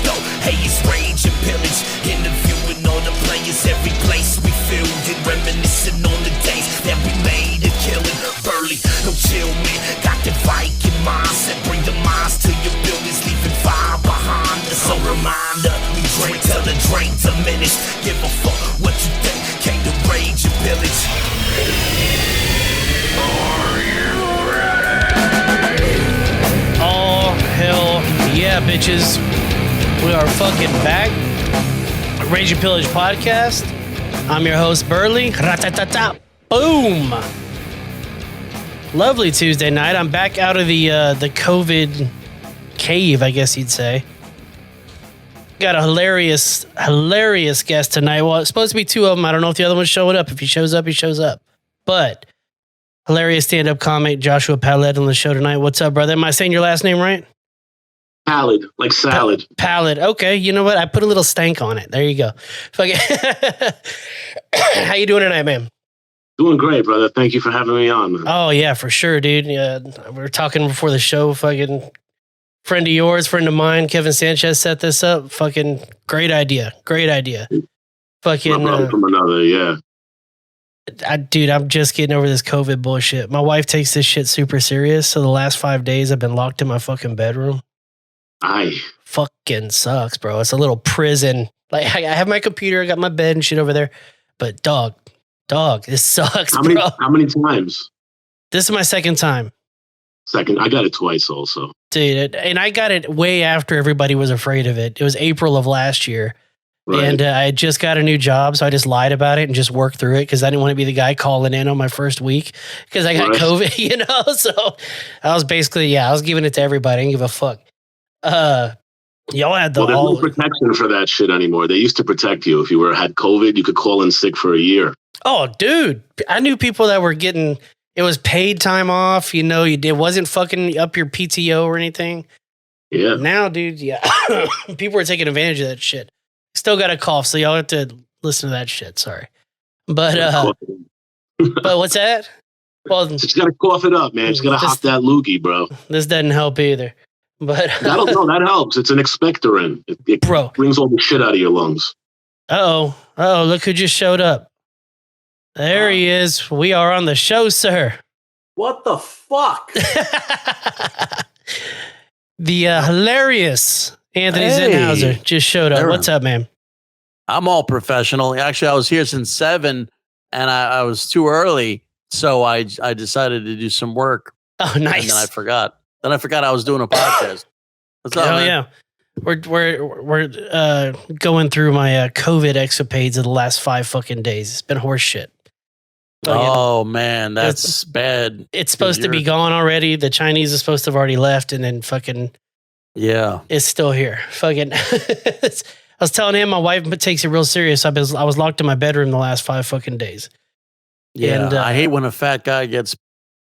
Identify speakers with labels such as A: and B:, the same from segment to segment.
A: let's go. Hey, it's Rage and Pillage, interviewing all the players. Every place we filled and reminiscing on the days that we made a killing. Burley, no chill, man. Got the Viking mindset. Bring the minds to your buildings, leaving fire behind us. So reminder, we drink till the drink diminish. Give a fuck what you think. Came to Rage and Pillage. Are you ready?
B: Oh, hell yeah, bitches. We are fucking back. Rage and Pillage podcast. I'm your host, Burley. Ra-ta-ta-ta. Boom. Lovely Tuesday night. I'm back out of the COVID cave, I guess you'd say. Got a hilarious guest tonight. Well, it's supposed to be two of them. I don't know if the other one's showing up. If he shows up, he shows up. But hilarious stand-up comic Joshua Pallett on the show tonight. What's up, brother? Am I saying your last name right?
C: Pallid, like salad.
B: Pallid. Okay, you know what? I put a little stank on it. There you go. How you doing tonight, man?
C: Doing great, brother. Thank you for having me on, man.
B: Oh, yeah, for sure, dude. Yeah, we were talking before the show. Fucking friend of yours, friend of mine, Kevin Sanchez set this up. Fucking great idea. Great idea. Fucking
C: my brother from another, yeah.
B: Dude, I'm just getting over this COVID bullshit. My wife takes this shit super serious. So the last 5 days I've been locked in my fucking bedroom. Fucking sucks, bro. It's a little prison. Like I have my computer, I got my bed and shit over there. But dog, this sucks, bro.
C: How many times?
B: This is my second time.
C: Second, I got it twice also.
B: Dude, and I got it way after everybody was afraid of it. It was April of last year. Right. And I just got a new job, so I just lied about it and just worked through it because I didn't want to be the guy calling in on my first week because I got COVID, you know? So I was basically, I was giving it to everybody. I didn't give a fuck. Y'all had the
C: there's no protection for that shit anymore. They used to protect you. If you had COVID, you could call in sick for a year.
B: Oh, dude. I knew people that were getting, it was paid time off, you know, it wasn't fucking up your PTO or anything.
C: Yeah.
B: Now, dude, people are taking advantage of that shit. Still got a cough, so y'all have to listen to that shit. Sorry. But but what's that? Well,
C: just gotta cough it up, man. Just gotta hop that loogie, bro.
B: This doesn't help either. But
C: that helps. It's an expectorant. It brings all the shit out of your lungs.
B: Oh, look who just showed up. There he is. We are on the show, sir.
D: What the fuck?
B: The hilarious Anthony Zenhauser just showed up. What's up, man?
D: I'm all professional. Actually, I was here since 7 and I was too early. So I decided to do some work.
B: Oh, nice.
D: And then I forgot. I was doing a podcast. What's up, man?
B: Yeah. We're going through my COVID escapades of the last 5 fucking days. It's been horse shit.
D: Oh, man, that's bad.
B: It's supposed to be gone already. The Chinese are supposed to have already left, and then fucking it's still here. Fucking, I was telling him my wife takes it real serious. I was locked in my bedroom the last 5 fucking days.
D: Yeah, and, I hate when a fat guy gets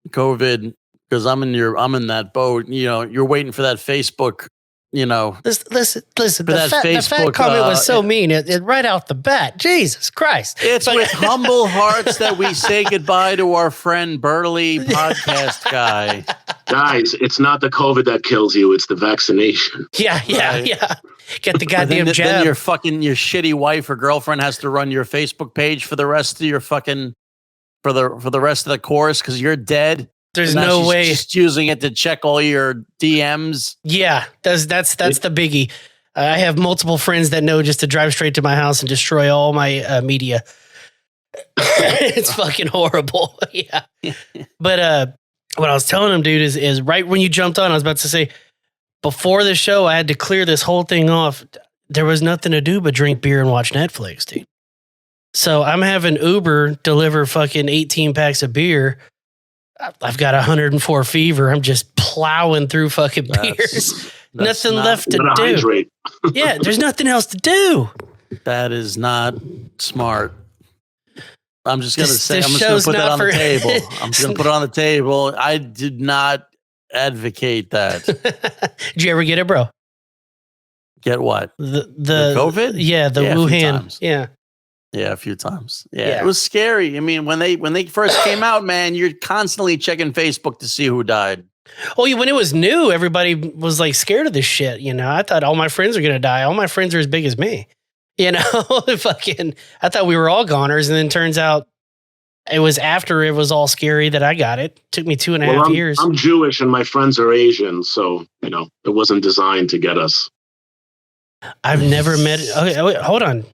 D: COVID. Because I'm in that boat, you know. You're waiting for that Facebook, you know.
B: Listen. The fat comment was so mean. It right out the bat. Jesus Christ!
D: It's with humble hearts that we say goodbye to our friend Burley, podcast guy.
C: Guys, it's not the COVID that kills you; it's the vaccination.
B: Yeah. Get the goddamn jab.
D: Then your shitty wife or girlfriend has to run your Facebook page for the rest of your fucking for the rest of the course because you're dead.
B: There's no way.
D: Just using it to check all your DMs.
B: Yeah, that's the biggie. I have multiple friends that know just to drive straight to my house and destroy all my media. It's fucking horrible. Yeah. But what I was telling him, dude, is right when you jumped on, I was about to say, before the show, I had to clear this whole thing off. There was nothing to do but drink beer and watch Netflix, dude. So I'm having Uber deliver fucking 18 packs of beer. I've got 104 fever. I'm just plowing through fucking beers. Nothing left to do. Yeah, there's nothing else to do.
D: That is not smart. I'm just going to say, I'm just going to put that on the table. I'm just going to put it on the table. I did not advocate that.
B: Did you ever get it, bro?
D: Get what?
B: The
D: COVID?
B: Yeah, the Wuhan.
D: times.
B: Yeah.
D: Yeah, a few times. Yeah, it was scary. I mean, when they first came out, man, you're constantly checking Facebook to see who died.
B: Well, when it was new, everybody was like scared of this shit. You know, I thought all my friends are gonna die. All my friends are as big as me. You know, I thought we were all goners, and then turns out it was after it was all scary that I got it. Took me 2.5 years.
C: I'm Jewish, and my friends are Asian, so it wasn't designed to get us.
B: I've never met. Okay, wait, hold on.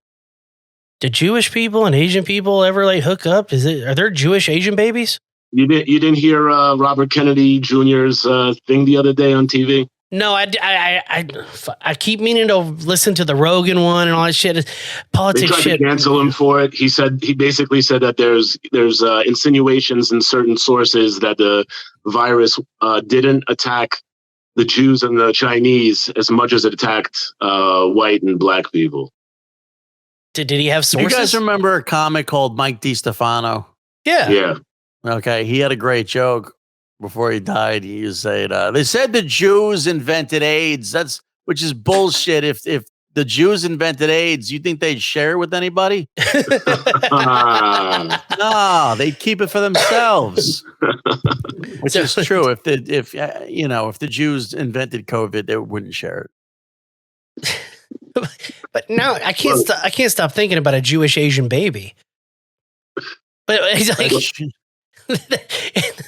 B: Do Jewish people and Asian people ever like hook up? Are there Jewish Asian babies?
C: You didn't hear Robert Kennedy Jr.'s thing the other day on TV?
B: No, I keep meaning to listen to the Rogan one and all that shit. Politics
C: they tried
B: shit.
C: To cancel him for it. He basically said that there's insinuations in certain sources that the virus didn't attack the Jews and the Chinese as much as it attacked white and black people.
B: Did he have sources?
D: You guys remember a comic called Mike DiStefano?
B: Yeah.
C: Yeah.
D: Okay, he had a great joke before he died. He said, "They said the Jews invented AIDS. Which is bullshit. If the Jews invented AIDS, you think they'd share it with anybody? No, they'd keep it for themselves." Which is true. If the Jews invented COVID, they wouldn't share it.
B: But now I can't stop thinking about a Jewish Asian baby. But he's like,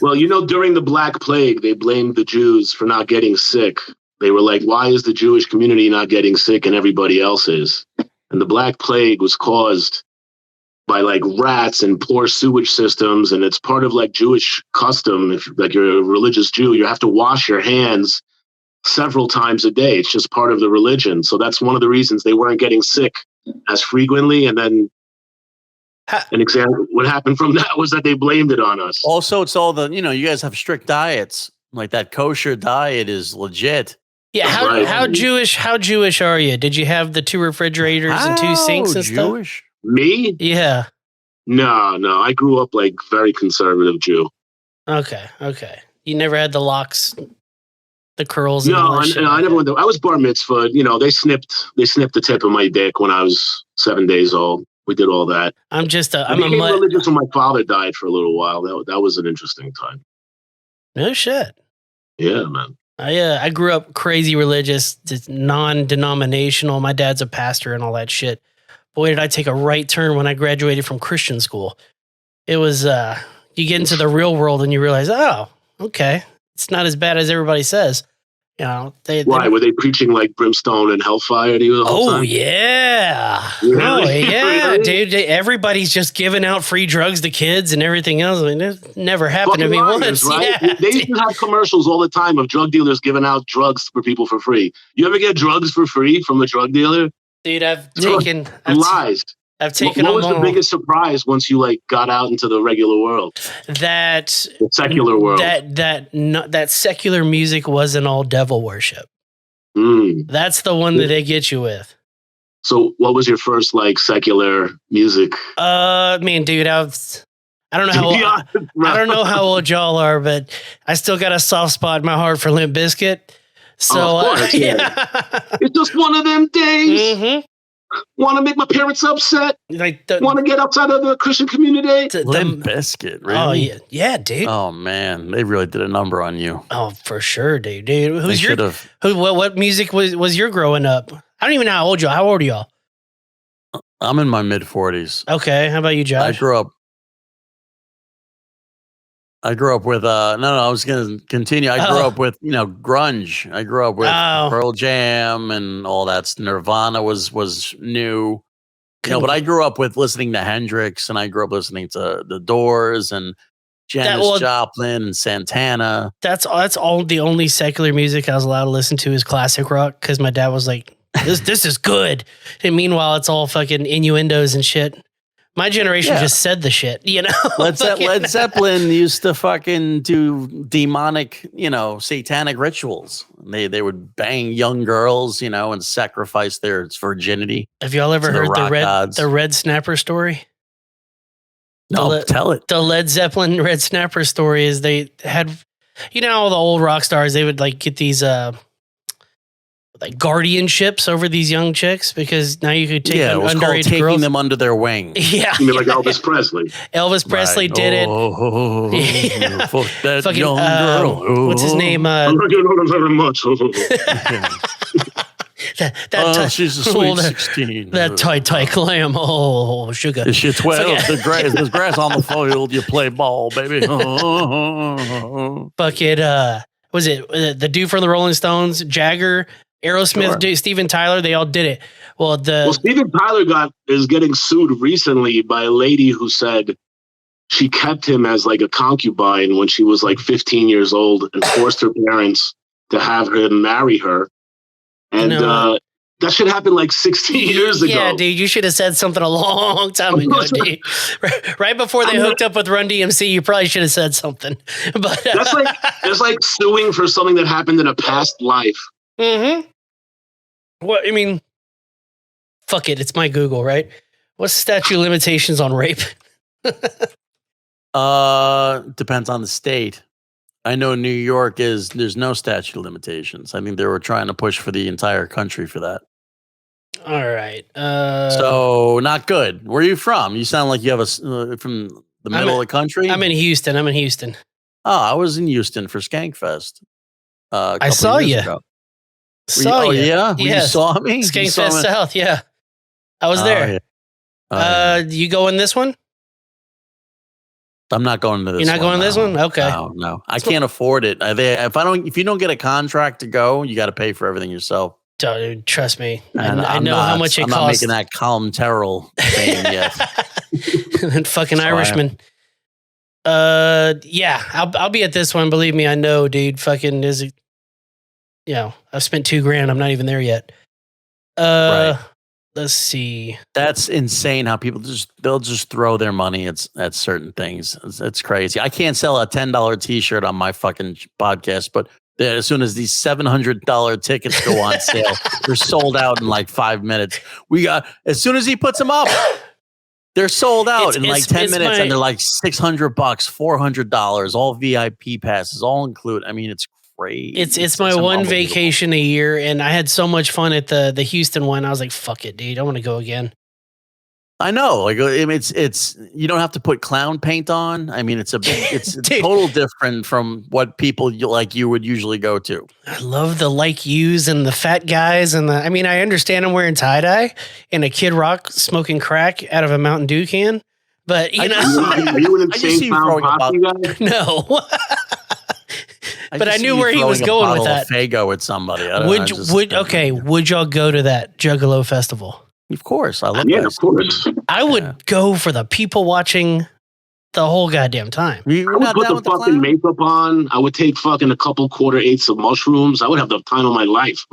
C: well, during the Black Plague, they blamed the Jews for not getting sick. They were like, why is the Jewish community not getting sick and everybody else is? And the Black Plague was caused by like rats and poor sewage systems. And it's part of like Jewish custom. If like you're a religious Jew, you have to wash your hands several times a day. It's just part of the religion. So that's one of the reasons they weren't getting sick as frequently. And then an example, what happened from that was that they blamed it on us.
D: Also, it's all you guys have strict diets. Like that kosher diet is legit.
B: Yeah, how Jewish are you? Did you have the 2 refrigerators and 2 sinks and
D: Jewish?
B: Stuff?
C: Me?
B: Yeah.
C: No. I grew up like very conservative Jew.
B: Okay. You never had the locks, the curls.
C: No, and I never went there. I was bar mitzvah. They snipped the tip of my dick when I was 7 days old. We did all that.
B: I'm
C: religious when my father died for a little while. That was an interesting time.
B: No shit.
C: Yeah, man.
B: I grew up crazy religious, non-denominational. My dad's a pastor and all that shit. Boy, did I take a right turn when I graduated from Christian school. It was you get into the real world and you realize, oh, okay, it's not as bad as everybody says. Why
C: were they preaching like brimstone and hellfire to you the whole time?
B: Yeah.
C: Really?
B: Oh yeah,
C: Really?
B: Dude. Everybody's just giving out free drugs to kids and everything else. I mean, it never happened to me once.
C: Right?
B: Yeah,
C: they used to have commercials all the time of drug dealers giving out drugs for people for free. You ever get drugs for free from a drug dealer?
B: Dude,
C: lies.
B: I've taken.
C: What was the biggest surprise once you like got out into the regular world? The secular world.
B: That secular music wasn't all devil worship. That's the one that they get you with.
C: So, what was your first like secular music?
B: Man, dude, I don't know how I don't know how old y'all are, but I still got a soft spot in my heart for Limp Bizkit. So,
C: of course, yeah. It's just one of them days.
B: Mm-hmm.
C: Want to make my parents upset? Want to get outside of the Christian community?
D: Limp Bizkit, really?
B: Oh yeah, dude.
D: Oh man, they really did a number on you.
B: Oh, for sure, dude. What music was your growing up? I don't even know how old you are. How old are y'all?
D: I'm in my mid-40s.
B: Okay, how about you, Josh?
D: I grew up with I was going to continue. I grew up with, grunge. I grew up with Pearl Jam and all that. Nirvana was new. But I grew up with listening to Hendrix, and I grew up listening to The Doors and Janis Joplin and Santana.
B: That's all the only secular music I was allowed to listen to is classic rock because my dad was like, this is good. And meanwhile, it's all fucking innuendos and shit. My generation just said the shit,
D: Led Zeppelin used to fucking do demonic, satanic rituals. They would bang young girls, and sacrifice their virginity.
B: Have y'all ever heard the Red Snapper story?
D: No, tell it.
B: The Led Zeppelin Red Snapper story is they had, all the old rock stars, they would like get these, like guardianships over these young chicks because now you could take
D: it was called
B: underage
D: taking
B: girls.
D: them under their wing.
B: Yeah,
C: You mean like Elvis Presley?
B: Elvis Presley did it.
D: Yeah. Fuck that
B: Fucking,
D: young girl.
B: what's his name?
C: I'm not getting on very much.
D: She's a sweet 16.
B: That tight clam. Oh, sugar.
D: Is she 12? There's grass on the field. You play ball, baby.
B: Fuck it. Was it the dude from the Rolling Stones, Jagger, Aerosmith,
D: Sure.
B: Steven Tyler? They all did it. Well,
C: Steven Tyler is getting sued recently by a lady who said she kept him as like a concubine when she was like 15 years old and forced her parents to have him marry her. And that should happen like 16 years ago.
B: Yeah, dude, you should have said something a long time ago, dude. Right before they hooked up with Run DMC, you probably should have said something. But
C: that's like suing for something that happened in a past life.
B: Mm-hmm. Well, I mean, fuck it. It's my Google, right? What's the statute of limitations on rape?
D: Depends on the state. I know New York there's no statute of limitations. I think they were trying to push for the entire country for that.
B: All right.
D: So not good. Where are you from? You sound like you have from the middle of the country.
B: I'm in Houston.
D: Oh, I was in Houston for Skankfest.
B: I saw you.
D: Oh, yeah?
B: Yes.
D: You saw me?
B: Skankfest South, yeah. I was there.
D: Yeah.
B: You go in this one?
D: I'm not going to this.
B: You're not going to this one? Okay.
D: No. I can't afford it. If you don't get a contract to go, you got to pay for everything yourself.
B: Dude, trust me.
D: And
B: I know how much it costs.
D: I'm not making that Colin Terrell thing yet.
B: And fucking Irishman. Yeah, I'll be at this one. Believe me, I know, dude. Fucking I've spent $2,000. I'm not even there yet.
D: Right.
B: Let's see.
D: That's insane how people they'll just throw their money at certain things. It's crazy. I can't sell a $10 t-shirt on my fucking podcast, but as soon as these $700 tickets go on sale, they're sold out in like 5 minutes. As soon as he puts them up, they're sold out in like 10 minutes, and they're like $600, $400, all VIP passes, all included. I mean, it's crazy.
B: It's my one vacation a year, and I had so much fun at the Houston one. I was like, fuck it, dude. I want to go again.
D: I know, like it's you don't have to put clown paint on. I mean, it's total different from what people you would usually go to.
B: I love the yous and the fat guys and I mean, I understand I'm wearing tie dye and a Kid Rock smoking crack out of a Mountain Dew can, but
C: are you an insane clown posse guy?
B: No. But I knew where he was going with that.
D: Fago at somebody.
B: Would y'all go to that Juggalo festival?
D: Of course, I love.
C: Yeah, of course.
B: I would go for the people watching the whole goddamn time.
C: I would put the fucking makeup on. I would take fucking a couple 1/4 of mushrooms. I would have the time of my life.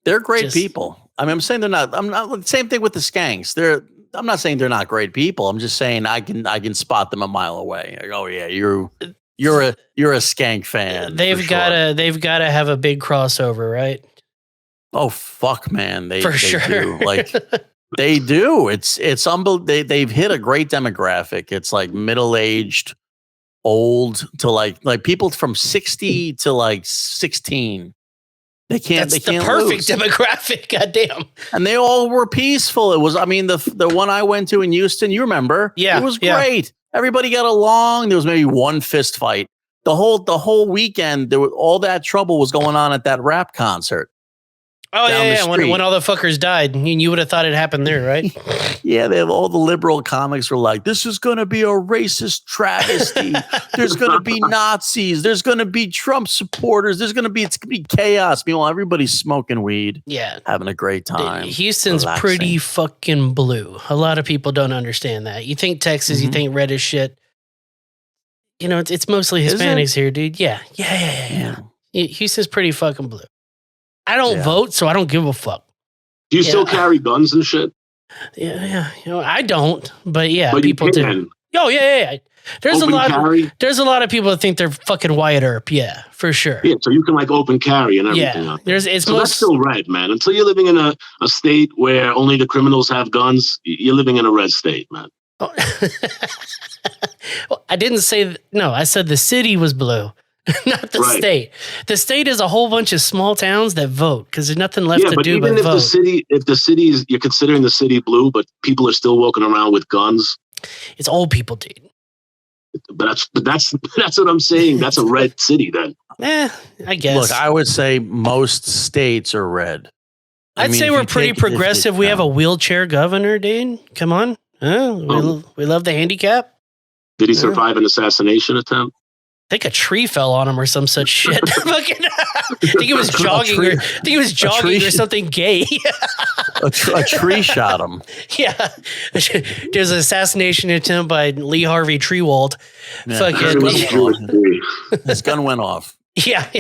D: They're great people. I mean, I'm saying they're not. I'm not. Same thing with the Skanks. I'm not saying they're not great people. I'm just saying I can spot them a mile away. Like, oh yeah, you're a Skank fan.
B: They've gotta have a big crossover, right?
D: Oh fuck, man! They
B: sure
D: do. Like they do. It's unbelievable. They've hit a great demographic. It's like middle-aged, old to like people from 60 to like 16. They can't.
B: That's
D: the
B: perfect demographic. Goddamn.
D: And they all were peaceful. It was. I mean, the one I went to in Houston. You remember?
B: Yeah,
D: it was great. Everybody got along. There was maybe one fist fight. The whole weekend, all that trouble was going on at that rap concert.
B: Oh yeah. When all the fuckers died, you would have thought it happened there, right?
D: Yeah, all the liberal comics were like, "This is going to be a racist travesty. There's going to be Nazis. There's going to be Trump supporters. It's going to be chaos." Meanwhile, everybody's smoking weed, having a great time.
B: Histoon's pretty fucking blue. A lot of people don't understand that. You think Texas, you think red as shit. You know, it's mostly Hispanics here, dude. Yeah. Houston's pretty fucking blue. I don't vote, so I don't give a fuck.
C: Do you still carry guns and shit?
B: Yeah. You know, I don't, but
C: but
B: people do. Oh yeah. There's a lot of people that think they're fucking Wyatt Earp. Yeah, for sure.
C: Yeah, so you can like open carry and everything.
B: Yeah,
C: that's still red, man. Until you're living in a state where only the criminals have guns, you're living in a red state, man.
B: Oh. Well, I didn't say no. I said the city was blue. not the state. The state is a whole bunch of small towns that vote because there's nothing left to do but
C: if
B: vote.
C: if the city is, you're considering the city blue, but people are still walking around with guns.
B: It's old people, dude.
C: But that's what I'm saying. That's a red city then.
B: I guess.
D: Look, I would say most states are red.
B: I'd say we're pretty progressive. We have a wheelchair governor, dude. Come on. We love the handicap.
C: Did he survive an assassination attempt?
B: I think a tree fell on him or some such shit. I think he was jogging or something gay.
D: a tree shot him.
B: Yeah. There's an assassination attempt by Lee Harvey Treewald.
D: His gun went off.
B: Yeah.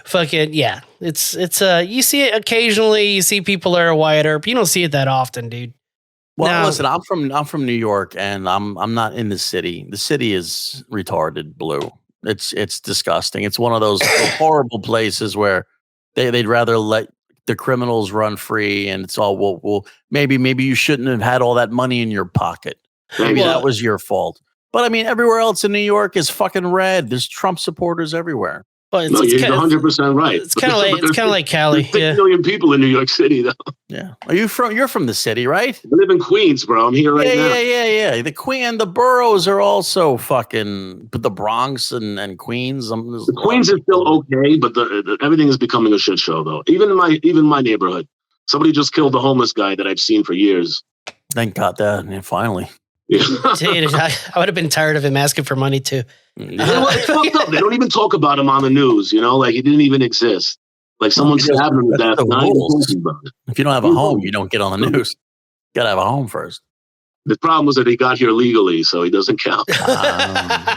B: Fucking yeah. It's you see it occasionally, you see people that are whiter, but you don't see it that often, dude.
D: Well, listen, I'm from New York, and I'm not in the city. The city is retarded blue. It's disgusting. It's one of those horrible places where they'd rather let the criminals run free, and it's all well maybe you shouldn't have had all that money in your pocket. Maybe that was your fault. But I mean, everywhere else in New York is fucking red. There's Trump supporters everywhere.
C: Well, you're 100% right.
B: It's kind of like Cali.
C: 6 million people in New York City, though.
D: Yeah. You're from the city, right?
C: I live in Queens, bro. I'm here now.
D: Yeah. The Queen and the boroughs are also fucking, but the Bronx and Queens.
C: The Queens is still okay, but everything is becoming a shit show, though. Even in my neighborhood, somebody just killed the homeless guy that I've seen for years.
D: Thank God that, finally.
B: Yeah. Dude, I would have been tired of him asking for money too.
C: It's fucked up. They don't even talk about him on the news, like he didn't even exist. Like someone stabbed him to death.
D: If you don't have a home, you don't get on the news. You gotta have a home first.
C: The problem was that he got here legally, so he doesn't count.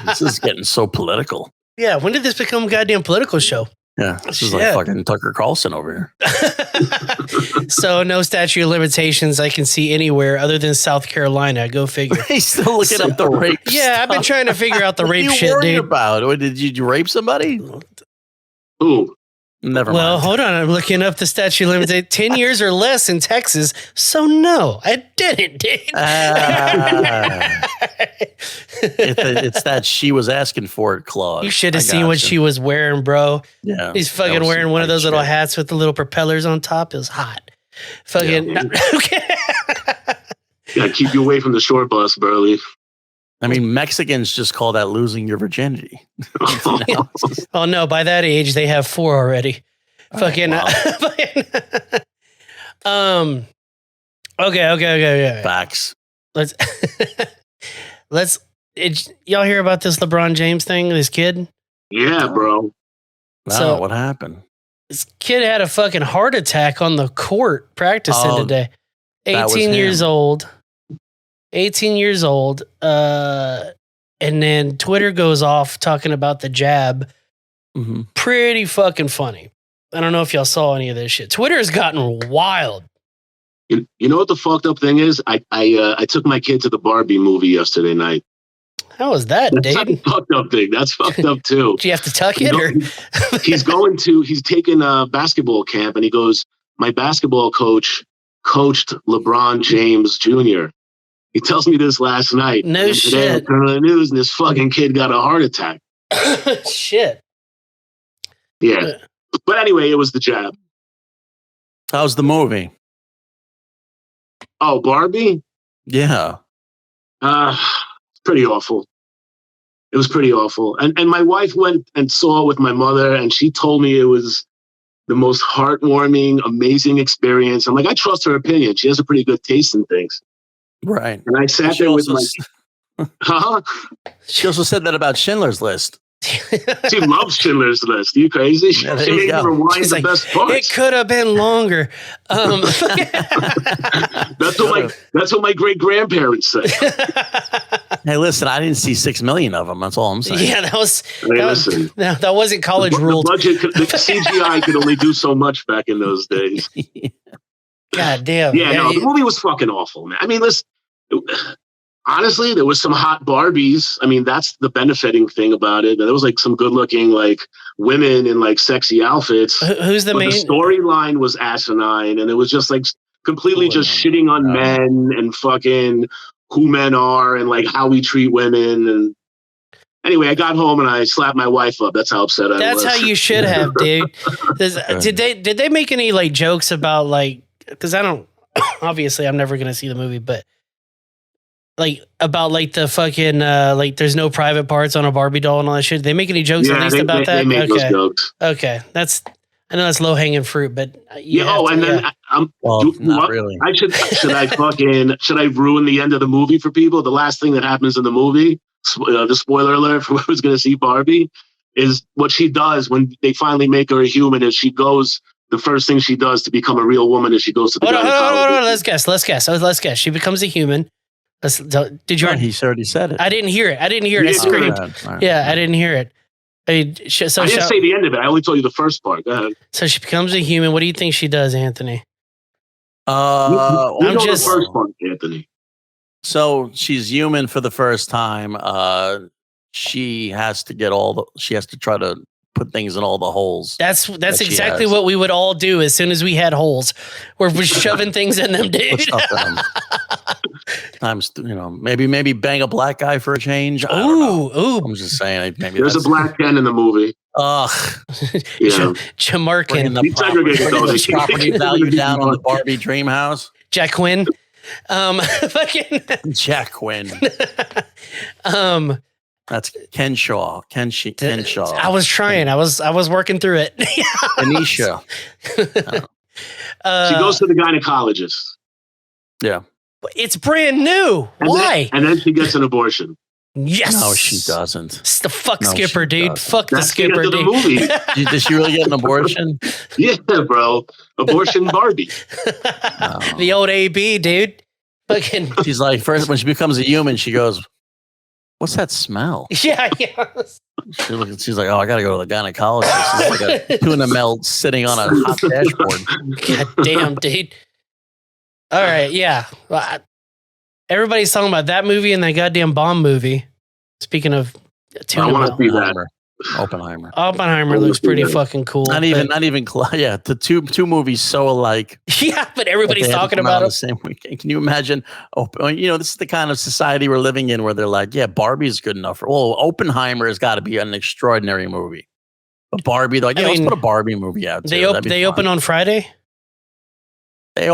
D: This is getting so political.
B: Yeah, when did this become a goddamn political show?
D: Yeah, this is like fucking Tucker Carlson over here.
B: So no statute of limitations I can see anywhere other than South Carolina. Go figure.
D: He's still looking up the rape.
B: Yeah, I've been trying to figure out the rape shit, dude.
D: What are you worried about? Did you rape somebody?
C: Ooh.
D: Never mind.
B: Well, hold on. I'm looking up the statute of limitations. 10 years or less in Texas. So no, I didn't, dude.
D: It's that she was asking for it clause.
B: You should have seen what she was wearing, bro.
D: Yeah.
B: He's fucking wearing one of those little hats with the little propellers on top. It was hot. Fucking. Yeah. Okay.
C: Gotta keep you away from the short bus, Burley.
D: I mean, Mexicans just call that losing your virginity.
B: Oh no! By that age, they have 4 already. Fucking. Wow. Okay.
D: Facts.
B: Let's. Y'all hear about this LeBron James thing? This kid.
C: Yeah, bro.
D: Wow, so what happened?
B: This kid had a fucking heart attack on the court practicing today. 18 years old. 18 years old. And then Twitter goes off talking about the jab.
D: Mm-hmm.
B: Pretty fucking funny. I don't know if y'all saw any of this shit. Twitter has gotten wild.
C: You know what the fucked up thing is? I took my kid to the Barbie movie yesterday night.
B: How was that,
C: That's
B: Dave?
C: not a fucked up thing. That's fucked up too.
B: Do you have to tuck it or?
C: He's taking a basketball camp and he goes, my basketball coach coached LeBron James Jr. He tells me this last night.
B: No shit.
C: Today I turned on the news and this fucking kid got a heart attack.
B: Shit.
C: Yeah. But anyway, it was the jab.
D: How's the movie?
C: Oh, Barbie?
D: Yeah.
C: Pretty awful. It was pretty awful. And my wife went and saw it with my mother, and she told me it was the most heartwarming, amazing experience. I'm like, I trust her opinion. She has a pretty good taste in things.
D: Right.
C: And I sat there with my... Huh?
D: She also said that about Schindler's List.
C: She loves Schindler's List. Are you crazy?
D: Yeah,
C: she made me rewind the best parts.
B: It could have been longer.
C: That's what my great grandparents said.
D: Hey, listen, I didn't see 6 million of them. That's all I'm saying.
B: Yeah, that wasn't college ruled.
C: The CGI could only do so much back in those days.
B: God damn.
C: Yeah, no, the movie was fucking awful, man. I mean, listen. Honestly, there was some hot Barbies. I mean, that's the benefiting thing about it. There was like some good-looking like women in like sexy outfits.
B: Who's the main?
C: The storyline was asinine, and it was just like completely just shitting on men and fucking who men are and like how we treat women. And Anyway, I got home and I slapped my wife up. That's how upset I was.
B: That's how you should have, dude. Did they make any like jokes about like, because I don't, obviously I'm never gonna see the movie, but like about like the fucking like there's no private parts on a Barbie doll and all that shit. Did they make any jokes at least about that?
C: They make those jokes.
B: Okay, I know that's low hanging fruit, but
D: not really.
C: Should I ruin the end of the movie for people? The last thing that happens in the movie, the spoiler alert for whoever's going to see Barbie, is what she does when they finally make her a human. Is she goes, the first thing she does to become a real woman is she goes to the gynecologist.
B: Let's guess. She becomes a human. Did you?
D: He already said it.
B: I didn't hear it. I screamed. Yeah, I didn't hear it. I didn't say
C: the end of it. I only told you the first part. Go ahead.
B: So she becomes a human. What do you think she does, Anthony?
C: The first part, Anthony.
D: So she's human for the first time. She has to she has to try to put things in all the holes.
B: That's exactly what we would all do as soon as we had holes. We're shoving things in them, dude.
D: Times, maybe bang a black guy for a change.
B: Ooh.
D: I'm just saying. Maybe
C: there's a black Ken in the movie.
B: Jamarkin.
D: The property value down on the Barbie dream house.
B: Jack Quinn. Fucking
D: Jack Quinn. That's Ken Shaw. Ken Shaw.
B: I was trying. I was working through it.
D: Anisha.
C: She goes to the gynecologist.
D: Yeah.
B: It's brand new. Why?
C: And then she gets an abortion.
B: Yes.
D: No, she doesn't.
B: It's the skipper, dude. Doesn't. Fuck the skipper, dude.
C: The movie.
D: Did she really get an abortion?
C: Yeah, bro. Abortion Barbie.
B: The old AB, dude. Fucking.
D: She's like, first when she becomes a human, she goes, "What's that smell?"
B: Yeah.
D: She's like, "Oh, I gotta go to the gynecologist." It's like a tuna melt sitting on a hot dashboard.
B: God damn, dude. All right, yeah. Everybody's talking about that movie and that goddamn bomb movie. Speaking of tuna
C: I want
B: melt.
C: to see that.
D: Oppenheimer
B: looks pretty fucking cool.
D: Not even yeah, the two movies so alike.
B: Yeah, but everybody's talking about it
D: the same weekend. Can you imagine? This is the kind of society we're living in where they're like, yeah, Barbie's good enough. Oppenheimer has got to be an extraordinary movie. But Barbie, they're like, let's put a Barbie movie out.
B: They open on Friday.
D: I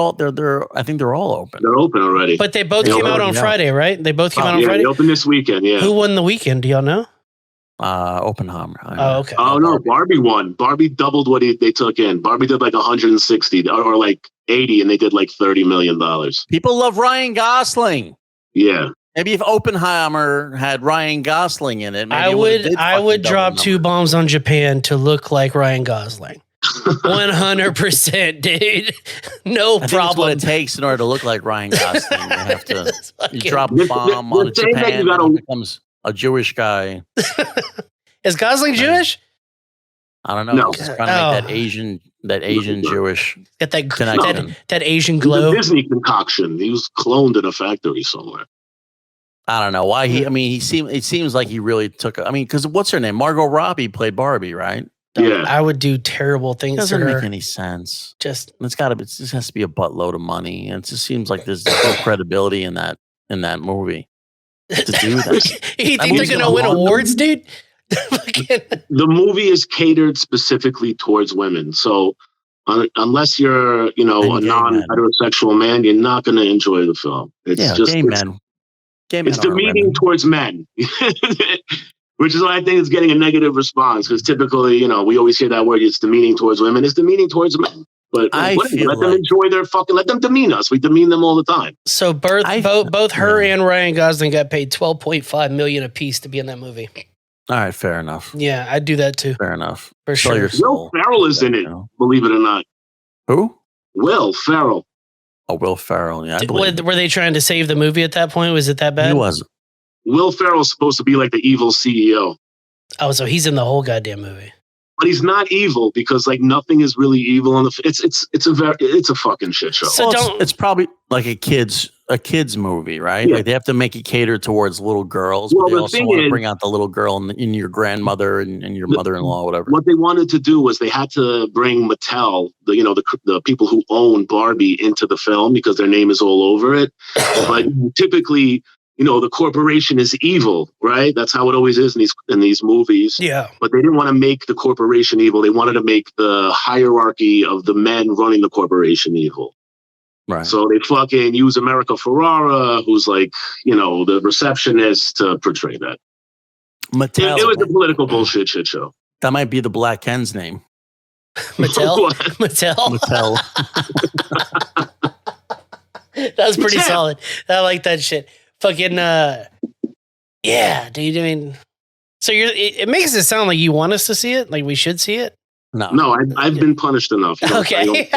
D: think they're all open.
C: They're open already.
B: But they both came out on Friday, right? They both came out on Friday.
C: They opened this weekend. Yeah.
B: Who won the weekend? Do y'all know?
D: Oppenheimer.
B: Oh, okay.
C: Oh no, Barbie won. Barbie doubled what they took in. Barbie did like 160 or like 80, and they did like $30 million.
D: People love Ryan Gosling.
C: Yeah.
D: Maybe if Oppenheimer had Ryan Gosling in it,
B: I would drop 2 bombs on Japan to look like Ryan Gosling. 100%, dude. No problem.
D: That's what it takes in order to look like Ryan Gosling. You have to drop a bomb on Japan and becomes a Jewish guy.
B: Is Gosling Jewish?
D: I don't know. No. He's trying to make that Asian Jewish.
B: Got that Asian glow.
C: It's a Disney concoction. He was cloned in a factory somewhere.
D: I don't know why it seems like he really took because what's her name? Margot Robbie played Barbie, right?
C: Yeah.
B: I would do terrible things
D: to her.
B: Doesn't
D: make any sense.
B: Just
D: this has to be a buttload of money. And it just seems like there's no credibility in that movie to do that.
B: You think they're gonna win awards, dude?
C: The movie is catered specifically towards women. So unless you're, a non-heterosexual man, you're not gonna enjoy the film. It's just
D: gay men.
C: It's demeaning towards men. Which is why I think it's getting a negative response, because typically, we always hear that word, it's demeaning towards women. It's demeaning towards men. But let them enjoy let them demean us. We demean them all the time.
B: So both her and Ryan Gosling got paid $12.5 million apiece to be in that movie.
D: All right, fair enough.
B: Yeah, I'd do that too.
D: Fair enough.
B: For sure.
C: Will Ferrell is in it, believe it or not.
D: Who?
C: Will Ferrell.
D: Oh, Will Ferrell, yeah.
B: Were they trying to save the movie at that point? Was it that bad?
D: He wasn't.
C: Will Ferrell's supposed to be like the evil CEO.
B: Oh, so he's in the whole goddamn movie.
C: But he's not evil, because like nothing is really evil on the. It's a fucking shit show.
B: So
D: it's probably like a kids movie, right?
C: Yeah.
D: Like they have to make it cater towards little girls, but they also want to bring out the little girl and your grandmother and your mother-in-law, whatever.
C: What they wanted to do was they had to bring Mattel, the people who own Barbie, into the film because their name is all over it. But typically, the corporation is evil, right? That's how it always is in these movies.
B: Yeah.
C: But they didn't want to make the corporation evil. They wanted to make the hierarchy of the men running the corporation evil.
D: Right.
C: So they fucking use America Ferrara, who's like, the receptionist, to portray that.
D: Mattel.
C: It was a political bullshit shit show.
D: That might be the Black Hen's name.
B: Mattel? Mattel?
D: Mattel.
B: That was pretty solid. I like that shit. Fucking, yeah, dude. I mean, so it makes it sound like you want us to see it, like we should see it.
C: No, I've been punished enough.
B: Okay.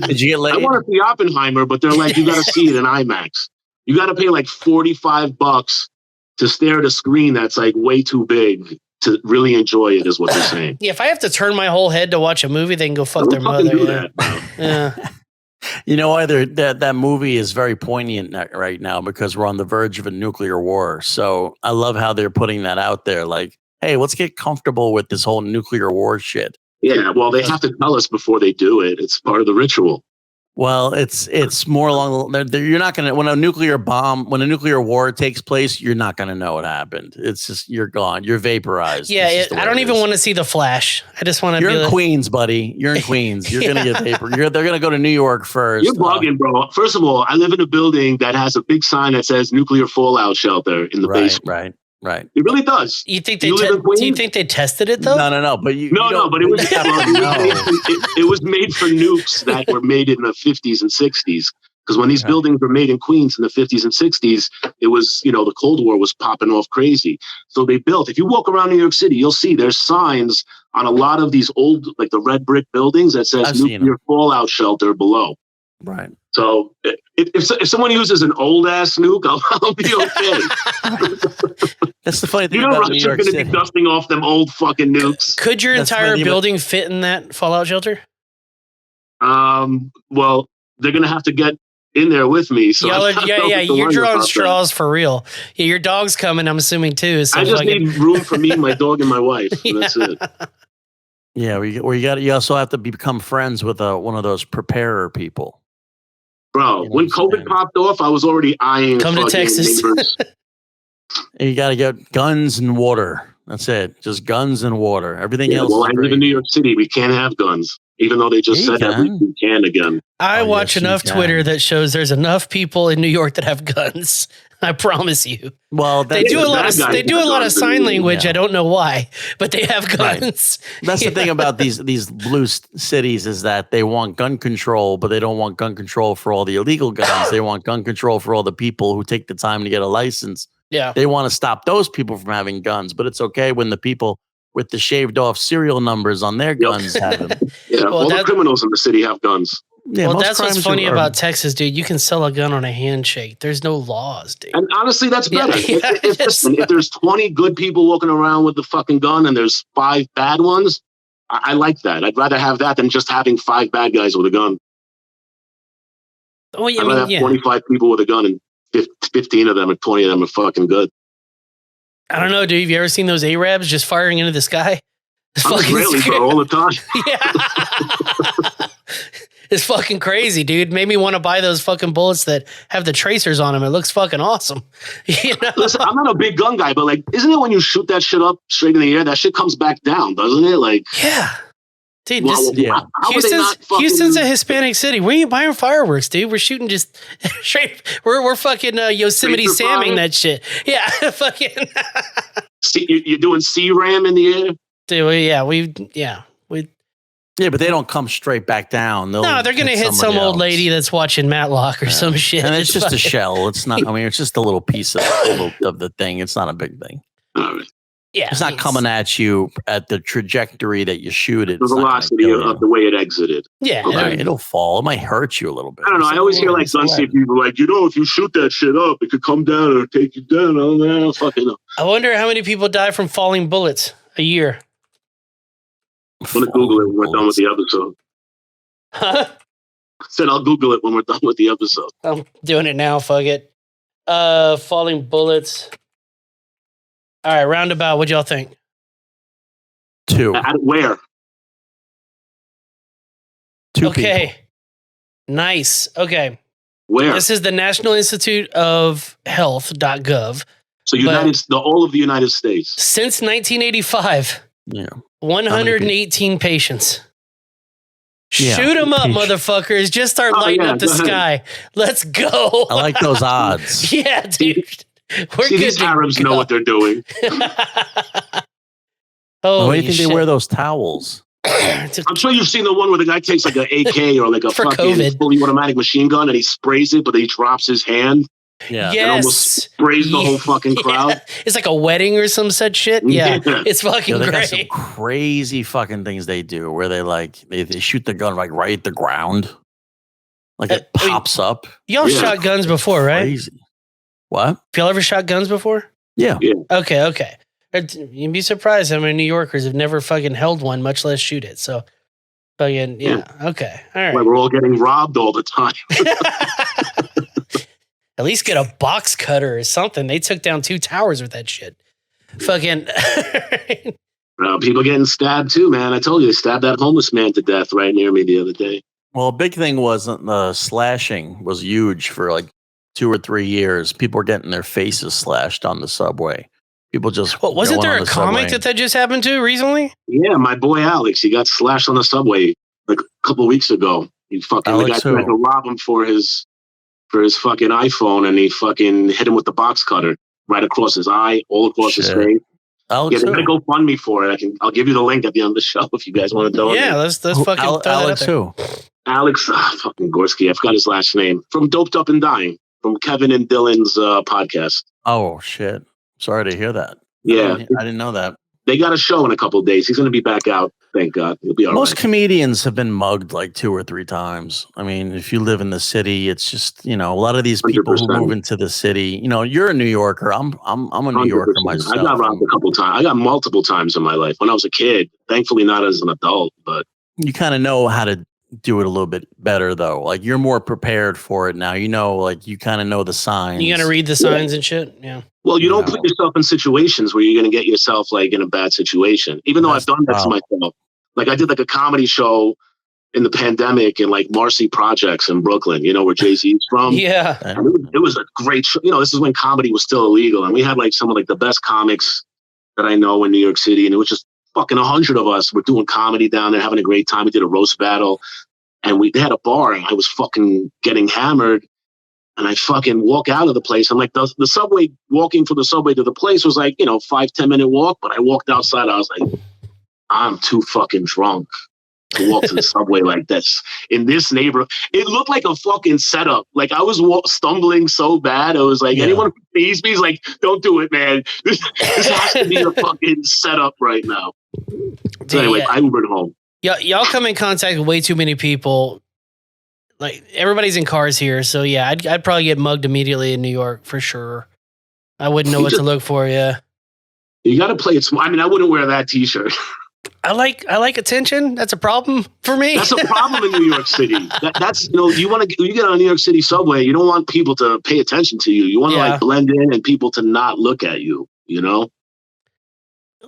D: Did you get laid?
C: I want to see Oppenheimer, but they're like, you got to see it in IMAX. You got to pay like $45 to stare at a screen that's like way too big to really enjoy it, is what they're saying.
B: Yeah, if I have to turn my whole head to watch a movie, they can go fuck their mother. Yeah.
D: You know why that movie is very poignant right now, because we're on the verge of a nuclear war. So I love how they're putting that out there. Like, hey, let's get comfortable with this whole nuclear war shit.
C: Yeah, well, they have to tell us before they do it. It's part of the ritual.
D: Well, it's more along. You're not gonna when a nuclear war takes place, you're not gonna know what happened. It's just you're gone. You're vaporized.
B: Yeah, I don't even want to see the Flash. I just want to.
D: You're in Queens, buddy. You're in Queens. You're gonna get vapor. They're gonna go to New York first.
C: You're bugging, bro. First of all, I live in a building that has a big sign that says nuclear fallout shelter in the basement. Right. It really does.
B: You think do you think they tested it though?
D: No. But
C: but it was it was made for nukes that were made in the 50s and 60s. Because when these buildings were made in Queens in the 50s and 60s, it was, the Cold War was popping off crazy. So they built. If you walk around New York City, you'll see there's signs on a lot of these old, like the red brick buildings that says nuclear fallout shelter below.
D: Right.
C: So if someone uses an old ass nuke, I'll be okay.
D: That's the funny thing about New York
C: Russia's
D: City.
C: Going to be dusting off them old fucking nukes.
B: Could your entire building fit in that fallout shelter?
C: Well, they're going to have to get in there with me. So
B: you're drawing straws for real. Yeah, your dog's coming, I'm assuming too. So
C: I just need room for me, my dog, and my wife. That's it.
D: Yeah, you also have to become friends with one of those preparer people.
C: Bro, when COVID popped off, I was already eyeing.
B: Come to Texas.
D: You got to get guns and water. That's it. Just guns and water. Everything else.
C: Well, I live in New York City. We can't have guns, even though they just said that we can again.
B: I watch enough Twitter that shows there's enough people in New York that have guns. I promise you.
D: Well,
B: they do a lot of sign language. I don't know why, but they have guns.
D: Right. That's the thing about these blue cities is that they want gun control, but they don't want gun control for all the illegal guns. They want gun control for all the people who take the time to get a license.
B: Yeah.
D: They want to stop those people from having guns, but it's okay when the people with the shaved off serial numbers on their guns have them.
C: Yeah, all the criminals in the city have guns.
B: Yeah, well, that's what's funny about Texas, dude. You can sell a gun on a handshake. There's no laws, dude.
C: And honestly, that's better. If there's 20 good people walking around with the fucking gun and there's 5 bad ones, I like that. I'd rather have that than just having 5 bad guys with a gun.
B: Oh, yeah,
C: I'd rather have 25 people with a gun and 15 of them or 20 of them are fucking good.
B: I don't know, dude. Have you ever seen those Arabs just firing into the sky?
C: I'm Israeli, bro, all the time.
B: Yeah. It's fucking crazy, dude. Made me want to buy those fucking bullets that have the tracers on them. It looks fucking awesome.
C: Listen, I'm not a big gun guy, but like, isn't it when you shoot that shit up straight in the air, that shit comes back down, doesn't it? Like,
B: yeah. Dude,
C: Houston's
B: a Hispanic city. We ain't buying fireworks, dude. We're shooting just straight. We're fucking Yosemite Samming that shit. Yeah, fucking.
C: You're doing C-RAM in the air?
B: Dude,
D: Yeah, but they don't come straight back down.
B: They're going to hit some old lady that's watching Matlock or some shit.
D: And it's just a shell. It's not, it's just a little piece of the thing. It's not a big thing.
B: Yeah.
D: It's not coming at you at the trajectory that you shoot it.
C: The velocity of the way it exited.
B: Yeah.
D: Okay. It'll fall. It might hurt you a little bit.
C: I don't know. I always hear like gun safety people like, if you shoot that shit up, it could come down or take you down. Oh, man, fucking know.
B: I wonder how many people die from falling bullets a year.
C: I'm going to Google it when we're done with the episode.
B: Huh?
C: I said I'll Google it when we're done with the episode.
B: I'm doing it now. Fuck it. Falling bullets. All right, roundabout. What y'all think?
D: 2.
C: Where?
D: 2
B: okay.
D: people.
B: Nice. Okay.
C: Where?
B: This is the National Institute of Health.gov.
C: So all of the United States.
B: Since 1985, 118 patients. Shoot them up, motherfuckers. Just start lighting up the sky. Let's go.
D: I like those odds.
B: Yeah, dude.
C: These Arabs know what they're doing.
D: Why do you think they wear those towels?
C: I'm sure you've seen the one where the guy takes like an AK or like a fucking fully automatic machine gun and he sprays it, but then he drops his hand.
B: Yeah.
C: And almost sprays the whole fucking crowd.
B: Yeah. It's like a wedding or some such shit. Yeah. It's fucking
D: they
B: great.
D: Got some crazy fucking things they do where they shoot the gun like right at the ground. Like it pops up.
B: Y'all shot guns before, right?
D: Crazy. What?
B: Have y'all ever shot guns before?
D: Yeah.
B: Okay. You'd be surprised how many New Yorkers have never fucking held one, much less shoot it. So, fucking, okay. All right.
C: Well, we're all getting robbed all the time.
B: At least get a box cutter or something. They took down 2 towers with that shit. Fucking.
C: People getting stabbed too, man. I told you, they stabbed that homeless man to death right near me the other day.
D: Well, a big thing was the slashing was huge for like 2 or 3 years. People were getting their faces slashed on the subway. People just.
B: Well, wasn't there a comic that just happened to recently?
C: Yeah, my boy Alex, he got slashed on the subway like a couple of weeks ago. The guy tried to rob him for his fucking iPhone, and he fucking hit him with the box cutter right across his eye, all across his face.
B: Alex,
C: they're gonna go fund me for it. I'll give you the link at the end of the show if you guys want to donate.
B: Yeah, let's fucking
C: Alex who? Alex fucking Gorski. I forgot his last name. From Doped Up and Dying, from Kevin and Dylan's podcast.
D: Oh shit! Sorry to hear that.
C: Yeah,
D: I didn't know that.
C: They got a show in a couple of days. He's going to be back out. Thank God. He'll be all
D: Most
C: right.
D: comedians have been mugged like 2 or 3 times. I mean, if you live in the city, it's just, a lot of these people
C: 100%.
D: who move into the city, you're a New Yorker. I'm a New Yorker
C: 100%.
D: myself.
C: I got robbed a couple times. I got multiple times in my life when I was a kid. Thankfully, not as an adult, but
D: you kind of know how to do it a little bit better, though. Like you're more prepared for it now. You kind of know the signs.
B: You got to read the signs and shit. Yeah.
C: Well, you don't put yourself in situations where you're going to get yourself like in a bad situation. Even though I've done that to myself. Like I did like a comedy show in the pandemic in like Marcy Projects in Brooklyn, where Jay-Z's from.
B: Yeah.
C: It was a great show. This is when comedy was still illegal. And we had like some of like the best comics that I know in New York City. And it was just fucking 100 of us. We're doing comedy down there, having a great time. We did a roast battle. And they had a bar and I was fucking getting hammered. And I fucking walk out of the place. I'm like, the subway, walking from the subway to the place was like, 5-10 minute walk. But I walked outside. I was like, I'm too fucking drunk to walk to the subway like this in this neighborhood. It looked like a fucking setup. Like I was stumbling so bad. I was like, anyone who sees me is like, don't do it, man. This has to be a fucking setup right now. So anyway, I Ubered home.
B: Y'all come in contact with way too many people. Like everybody's in cars here, so yeah, I'd probably get mugged immediately in New York for sure. I wouldn't know what to look for. Yeah,
C: you got to play it smart. I mean, I wouldn't wear that T-shirt.
B: I like attention. That's a problem for me.
C: That's a problem in New York City. That's you get on a New York City subway. You don't want people to pay attention to you. You want to like blend in and people to not look at you.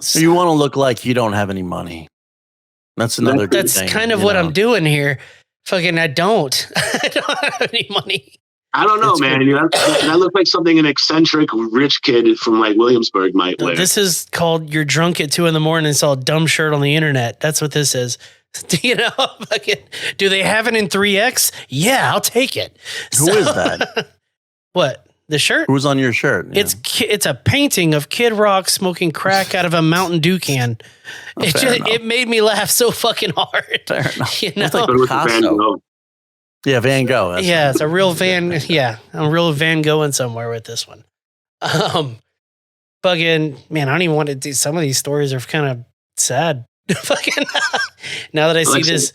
D: So you want to look like you don't have any money. That's another good thing.
B: That's kind of what I'm doing here. Fucking, I don't have any money.
C: I don't know, man. That looked like something an eccentric rich kid from like Williamsburg might wear.
B: This is called "You're drunk at 2 a.m. and saw a dumb shirt on the internet." That's what this is. Fucking, do they have it in 3X? Yeah, I'll take it.
D: Who is that?
B: What? The shirt?
D: Who's on your shirt? Yeah.
B: It's a painting of Kid Rock smoking crack out of a Mountain Dew can. It made me laugh so fucking hard.
D: Fair enough.
B: It's
D: like Picasso. Yeah, Van Gogh.
B: It's a real Van. Yeah, I'm real Van Gogh somewhere with this one. Fucking man, I don't even want to do. Some of these stories are kind of sad. Fucking now that I see this.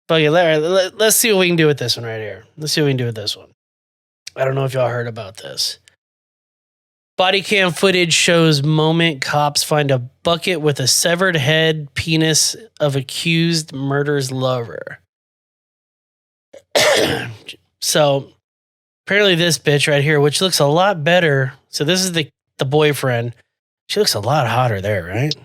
B: Fucking let's see what we can do with this one right here. Let's see what we can do with this one. I don't know if y'all heard about this. Body cam footage shows moment cops find a bucket with a severed head penis of accused murder's lover. So apparently this bitch right here, which looks a lot better. So this is the boyfriend. She looks a lot hotter there, right?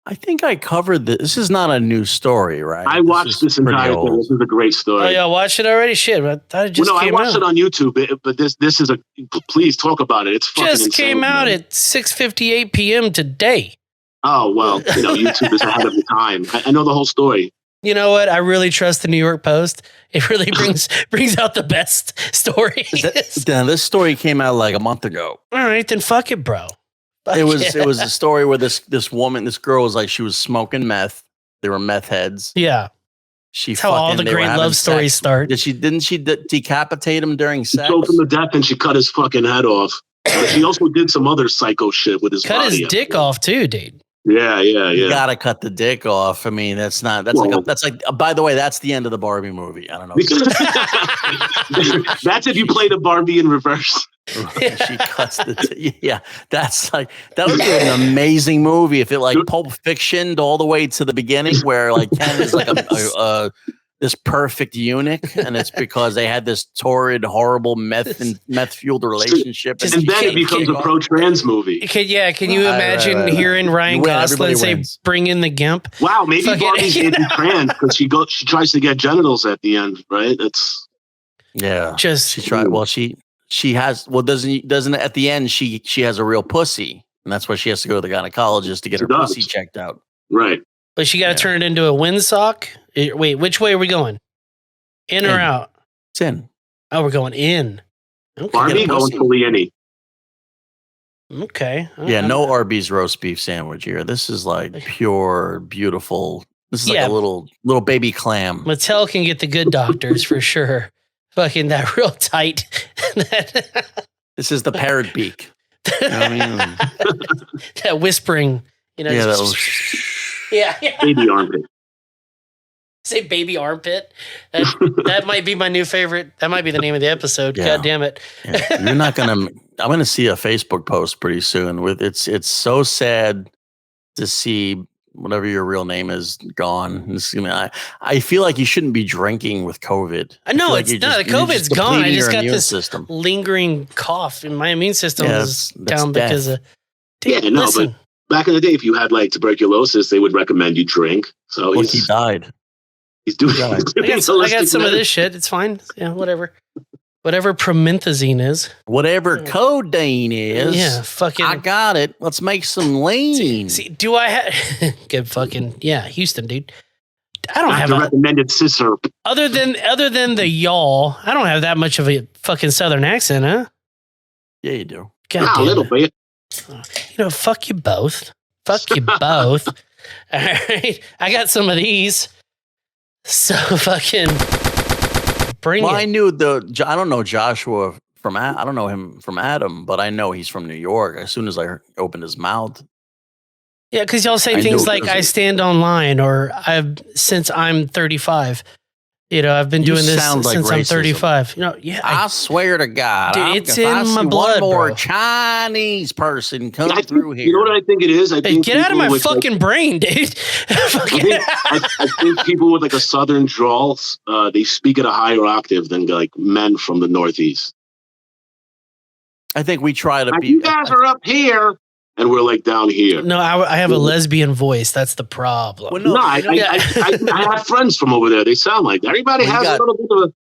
D: I think I covered this. This is not a new story, right?
C: I watched this entire thing. This is a great story.
B: Oh, y'all watched it already? Shit, I thought it just came out.
C: I watched it on YouTube, but this is a. Please talk about it. It's fucking
B: just
C: insane,
B: came out at 6:58 p.m. today.
C: Oh well, YouTube is ahead of the time. I know the whole story.
B: You know what? I really trust the New York Post. It really brings out the best stories.
D: This story came out like a month ago.
B: All right, then fuck it, bro.
D: It was a story where this girl was like, she was smoking meth. They were meth heads.
B: Yeah.
D: That's
B: how all the great love stories start.
D: Didn't she decapitate him during sex?
C: She choked him to death and she cut his fucking head off. But she also did some other psycho shit with his body.
B: Cut his dick off too, dude.
C: Yeah.
D: You gotta cut the dick off. I mean, that's like by the way, that's the end of the Barbie movie. I don't know.
C: That's if you play the Barbie in reverse.
D: She cuts the that's like, that would be an amazing movie if it like Pulp Fictioned all the way to the beginning where like Ken is like a this perfect eunuch, and it's because they had this torrid, horrible meth fueled relationship,
C: and then it becomes a pro-trans movie.
B: Can you imagine hearing Ryan Gosling say, "Bring in the Gimp"?
C: Wow, maybe Barbie's trans because she tries to get genitals at the end, right? That's
D: she tried. Well, she has. Well, doesn't at the end she has a real pussy, and that's why she has to go to the gynecologist to get her pussy checked out.
C: Right.
B: But she got to turn it into a windsock. Wait, which way are we going? In or out?
D: It's in.
B: Oh, we're going in. Okay.
C: Barbie going fully in.
B: Okay.
D: Yeah, no Arby's roast beef sandwich here. This is like pure, beautiful. This is like a little baby clam.
B: Mattel can get the good doctors for sure. Fucking that real tight.
D: This is the parrot beak. You know what I mean?
B: That whispering. Yeah.
C: Baby armpit.
B: Say baby armpit. That might be my new favorite. That might be the name of the episode. Yeah. God damn it.
D: Yeah. You're not gonna. I'm gonna see a Facebook post pretty soon. With it's so sad to see whatever your real name is gone. I feel like you shouldn't be drinking with COVID.
B: I know the COVID's gone. I just got this lingering cough, and my immune system is down because of.
C: Dude, but back in the day, if you had like tuberculosis, they would recommend you drink. So
D: he died.
C: He's doing.
B: I got some of this shit. It's fine. Yeah, whatever promethazine is.
D: Whatever codeine is.
B: Yeah, fucking.
D: I got it. Let's make some lean.
B: See do I have good fucking Houston, dude? I don't have
C: a recommended scissor.
B: Other than the y'all, I don't have that much of a fucking southern accent, huh?
D: Yeah, you do.
C: A little bit.
B: Fuck you both. Fuck you both. All right. I got some of these. So fucking bring it.
D: I don't know Joshua I don't know him from Adam, but I know he's from New York. As soon as I opened his mouth.
B: Yeah, because y'all say things like I stand online or since I'm 35. I've been doing this since I'm 35.
D: I swear to God,
B: dude, it's in my blood.
D: One more
B: bro.
D: Chinese person come through here.
C: You know what I think it is? I think
B: get out of my fucking brain, dude.
C: I think people with like a southern drawl, they speak at a higher octave than like men from the Northeast.
D: I think we try to be.
C: You guys are up here. And we're like down here.
B: No, I have a lesbian voice. That's the problem.
C: Well, no, I have friends from over there. They sound like that. Everybody has a little bit of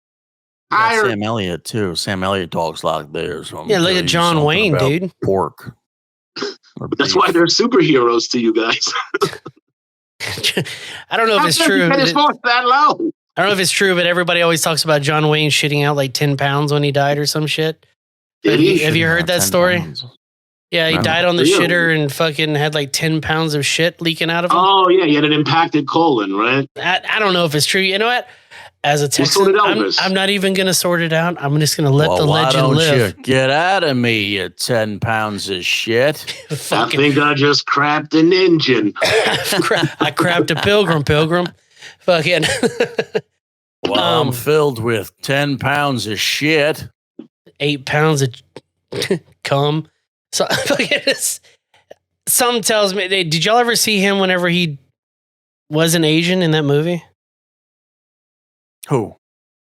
C: a higher.
D: Sam Elliott too. Sam Elliott talks like this. So
B: look at John Wayne, dude.
D: Pork.
C: But that's why they're superheroes to you guys.
B: I don't know if it's true.
C: His voice that low.
B: I don't know if it's true, but everybody always talks about John Wayne shitting out like 10 pounds when he died or some shit. Have you heard that story? Pounds. Yeah, he died on the shitter and fucking had like 10 pounds of shit leaking out of him.
C: Oh, yeah, he had an impacted colon, right?
B: I don't know if it's true. You know what? As a Texan, I'm not even going to sort it out. I'm just going to let the legend live.
D: You get out of me, you 10 pounds of shit.
C: I think I just crapped an engine.
B: I crapped a pilgrim. Fucking.
D: Well, I'm filled with 10 pounds of shit.
B: 8 pounds of cum. So, some tells me, did y'all ever see him whenever he wasn't Asian in that movie?
D: Who?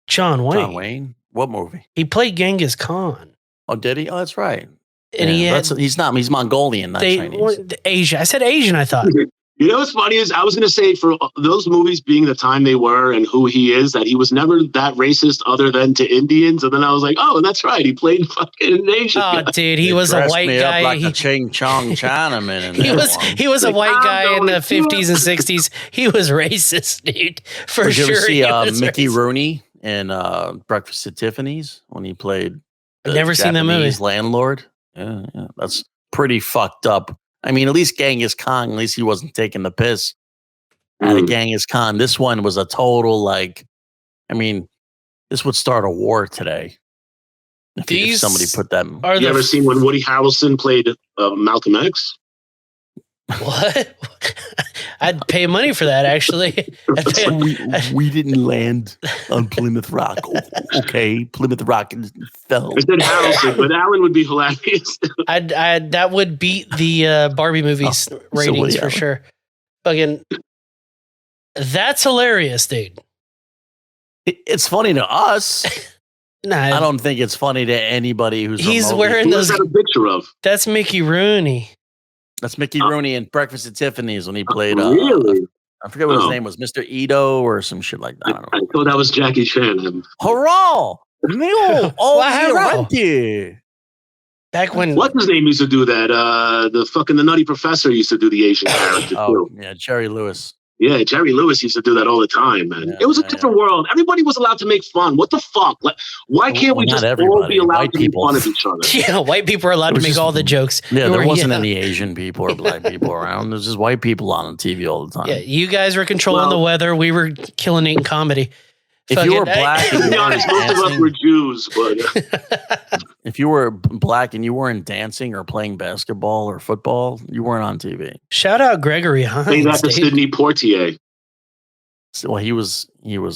B: John Wayne.
D: John Wayne? What movie?
B: He played Genghis Khan.
D: Oh, did he? Oh, that's right.
B: And he's
D: Mongolian, not Chinese.
B: Asia. I said Asian, I thought.
C: You know what's funny is I was going to say for those movies being the time they were and who he is, that he was never that racist other than to Indians. And then I was like, oh, that's right. He played fucking Asian.
B: Oh,
C: guy.
B: dude, he was a white guy.
D: Like a Ching Chong Chinaman.
B: He was a white guy in the 50s and 60s. He was racist, dude. For
D: Did
B: sure.
D: you ever see Mickey
B: racist.
D: Rooney in Breakfast at Tiffany's when he played
B: I've never seen that movie.
D: Landlord? Yeah, that's pretty fucked up. I mean, at least Genghis Khan, at least he wasn't taking the piss out of Genghis Khan. This one was a total, like, I mean, this would start a war today. If somebody put that.
C: You ever seen when Woody Harrelson played Malcolm X?
B: What? I'd pay money for that, actually.
D: We didn't land on Plymouth Rock. Okay, Plymouth Rock fell.
C: I said Harrelson, but Alan would be hilarious.
B: That would beat the Barbie movies ratings for sure. Fucking, that's hilarious, dude.
D: It's funny to us.
B: Nah,
D: I don't think it's funny to anybody who's.
B: He's wearing those.
C: Who's that a picture of?
B: That's Mickey Rooney.
D: That's Mickey Rooney in Breakfast at Tiffany's when he played.
C: Really?
D: I forget what his name was, Mr. Ito or some shit like that. I don't know.
C: I thought that was Jackie Chan.
D: Hurrah! Neil,
B: hurrah! Back when
C: what's his name used to do that? The Nutty Professor used to do the Asian character too.
D: Yeah, Jerry Lewis.
C: Yeah, Jerry Lewis used to do that all the time, man.
D: Yeah,
C: it was a different world. Everybody was allowed to make fun. What the fuck? Like, why can't we just all be allowed to make fun of each other?
B: Yeah, white people are allowed to make all the jokes.
D: Yeah, there wasn't any Asian people or black people around. There's just white people on TV all the time.
B: Yeah, you guys were controlling the weather. We were killing it in comedy.
D: If you were black,
C: to be honest, most of us were Jews, but
D: if you were black and you weren't dancing or playing basketball or football, you weren't on TV.
B: Shout out Gregory Hines.
C: Say that to Sidney Poitier.
D: Well, he was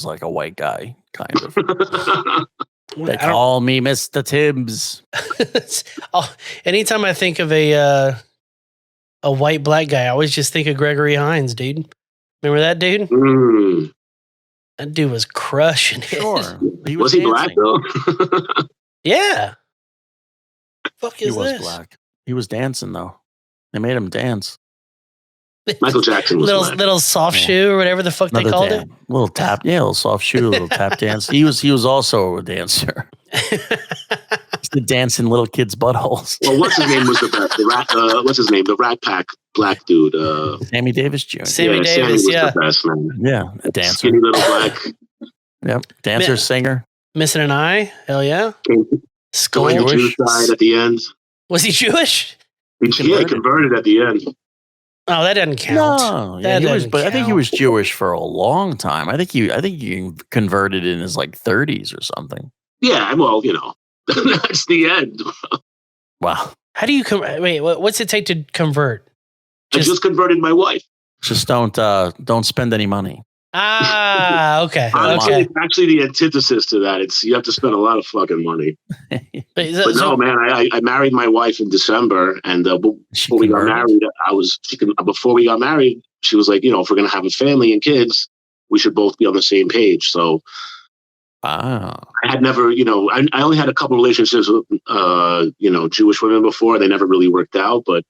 D: like a white guy, kind of. They call me Mr. Tibbs.
B: Anytime I think of a white black guy, I always just think of Gregory Hines, dude. Remember that dude?
C: Mm.
B: That dude was crushing it.
D: Sure.
C: Was he black though?
B: Yeah. Fuck is
D: he was
B: this?
D: black. He was dancing though. They made him dance.
C: Michael Jackson was
B: little soft shoe or whatever the fuck they called it.
D: Little tap, little soft shoe, little tap dance. He was also a dancer. He used to dance in little kids' buttholes.
C: Well, what's his name was the best? What's his name? The Rat Pack black dude.
D: Sammy Davis Jr.
B: Sammy Davis,
C: was the best, man.
D: Yeah, a dancer.
C: Skinny little black.
D: Yep, dancer, singer.
B: Missing an eye? Hell yeah.
C: Going to Jewish side at the end.
B: Was he Jewish?
C: He converted at the end.
B: Oh, that doesn't count.
D: No, but I think he was Jewish for a long time. I think he converted in his like 30s or something.
C: Yeah, well, that's the end.
D: Wow.
B: How do you wait? What's it take to convert?
C: I just converted my wife.
D: Just don't spend any money.
B: Ah, okay.
C: Okay. It's actually the antithesis to that. You have to spend a lot of fucking money. But no, man, I married my wife in December, and before we got married, she was like, if we're gonna have a family and kids, we should both be on the same page. So, I had never, I only had a couple relationships with, Jewish women before. They never really worked out, but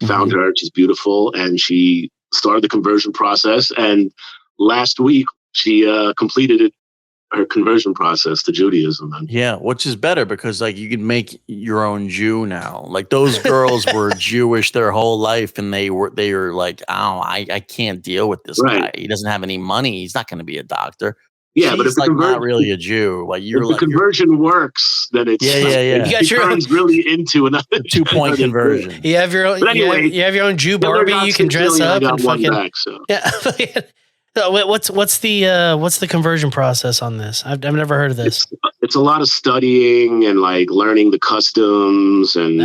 C: found her. She's beautiful, and she started the conversion process. And last week, she completed her conversion process to Judaism.
D: Yeah, which is better because like you can make your own Jew now. Like those girls were Jewish their whole life, and they were like, I can't deal with this guy. He doesn't have any money. He's not going to be a doctor.
C: Yeah,
D: she's
C: but if
D: like not really a Jew, like if
C: the conversion works, then it's
B: You
C: turns really into another
D: 2-point conversion.
B: You have your own. But anyway, you have your own Jew Barbie. You can dress up and fucking. Yeah. What's the conversion process on this? I've never heard of this.
C: It's a lot of studying and like learning the customs, and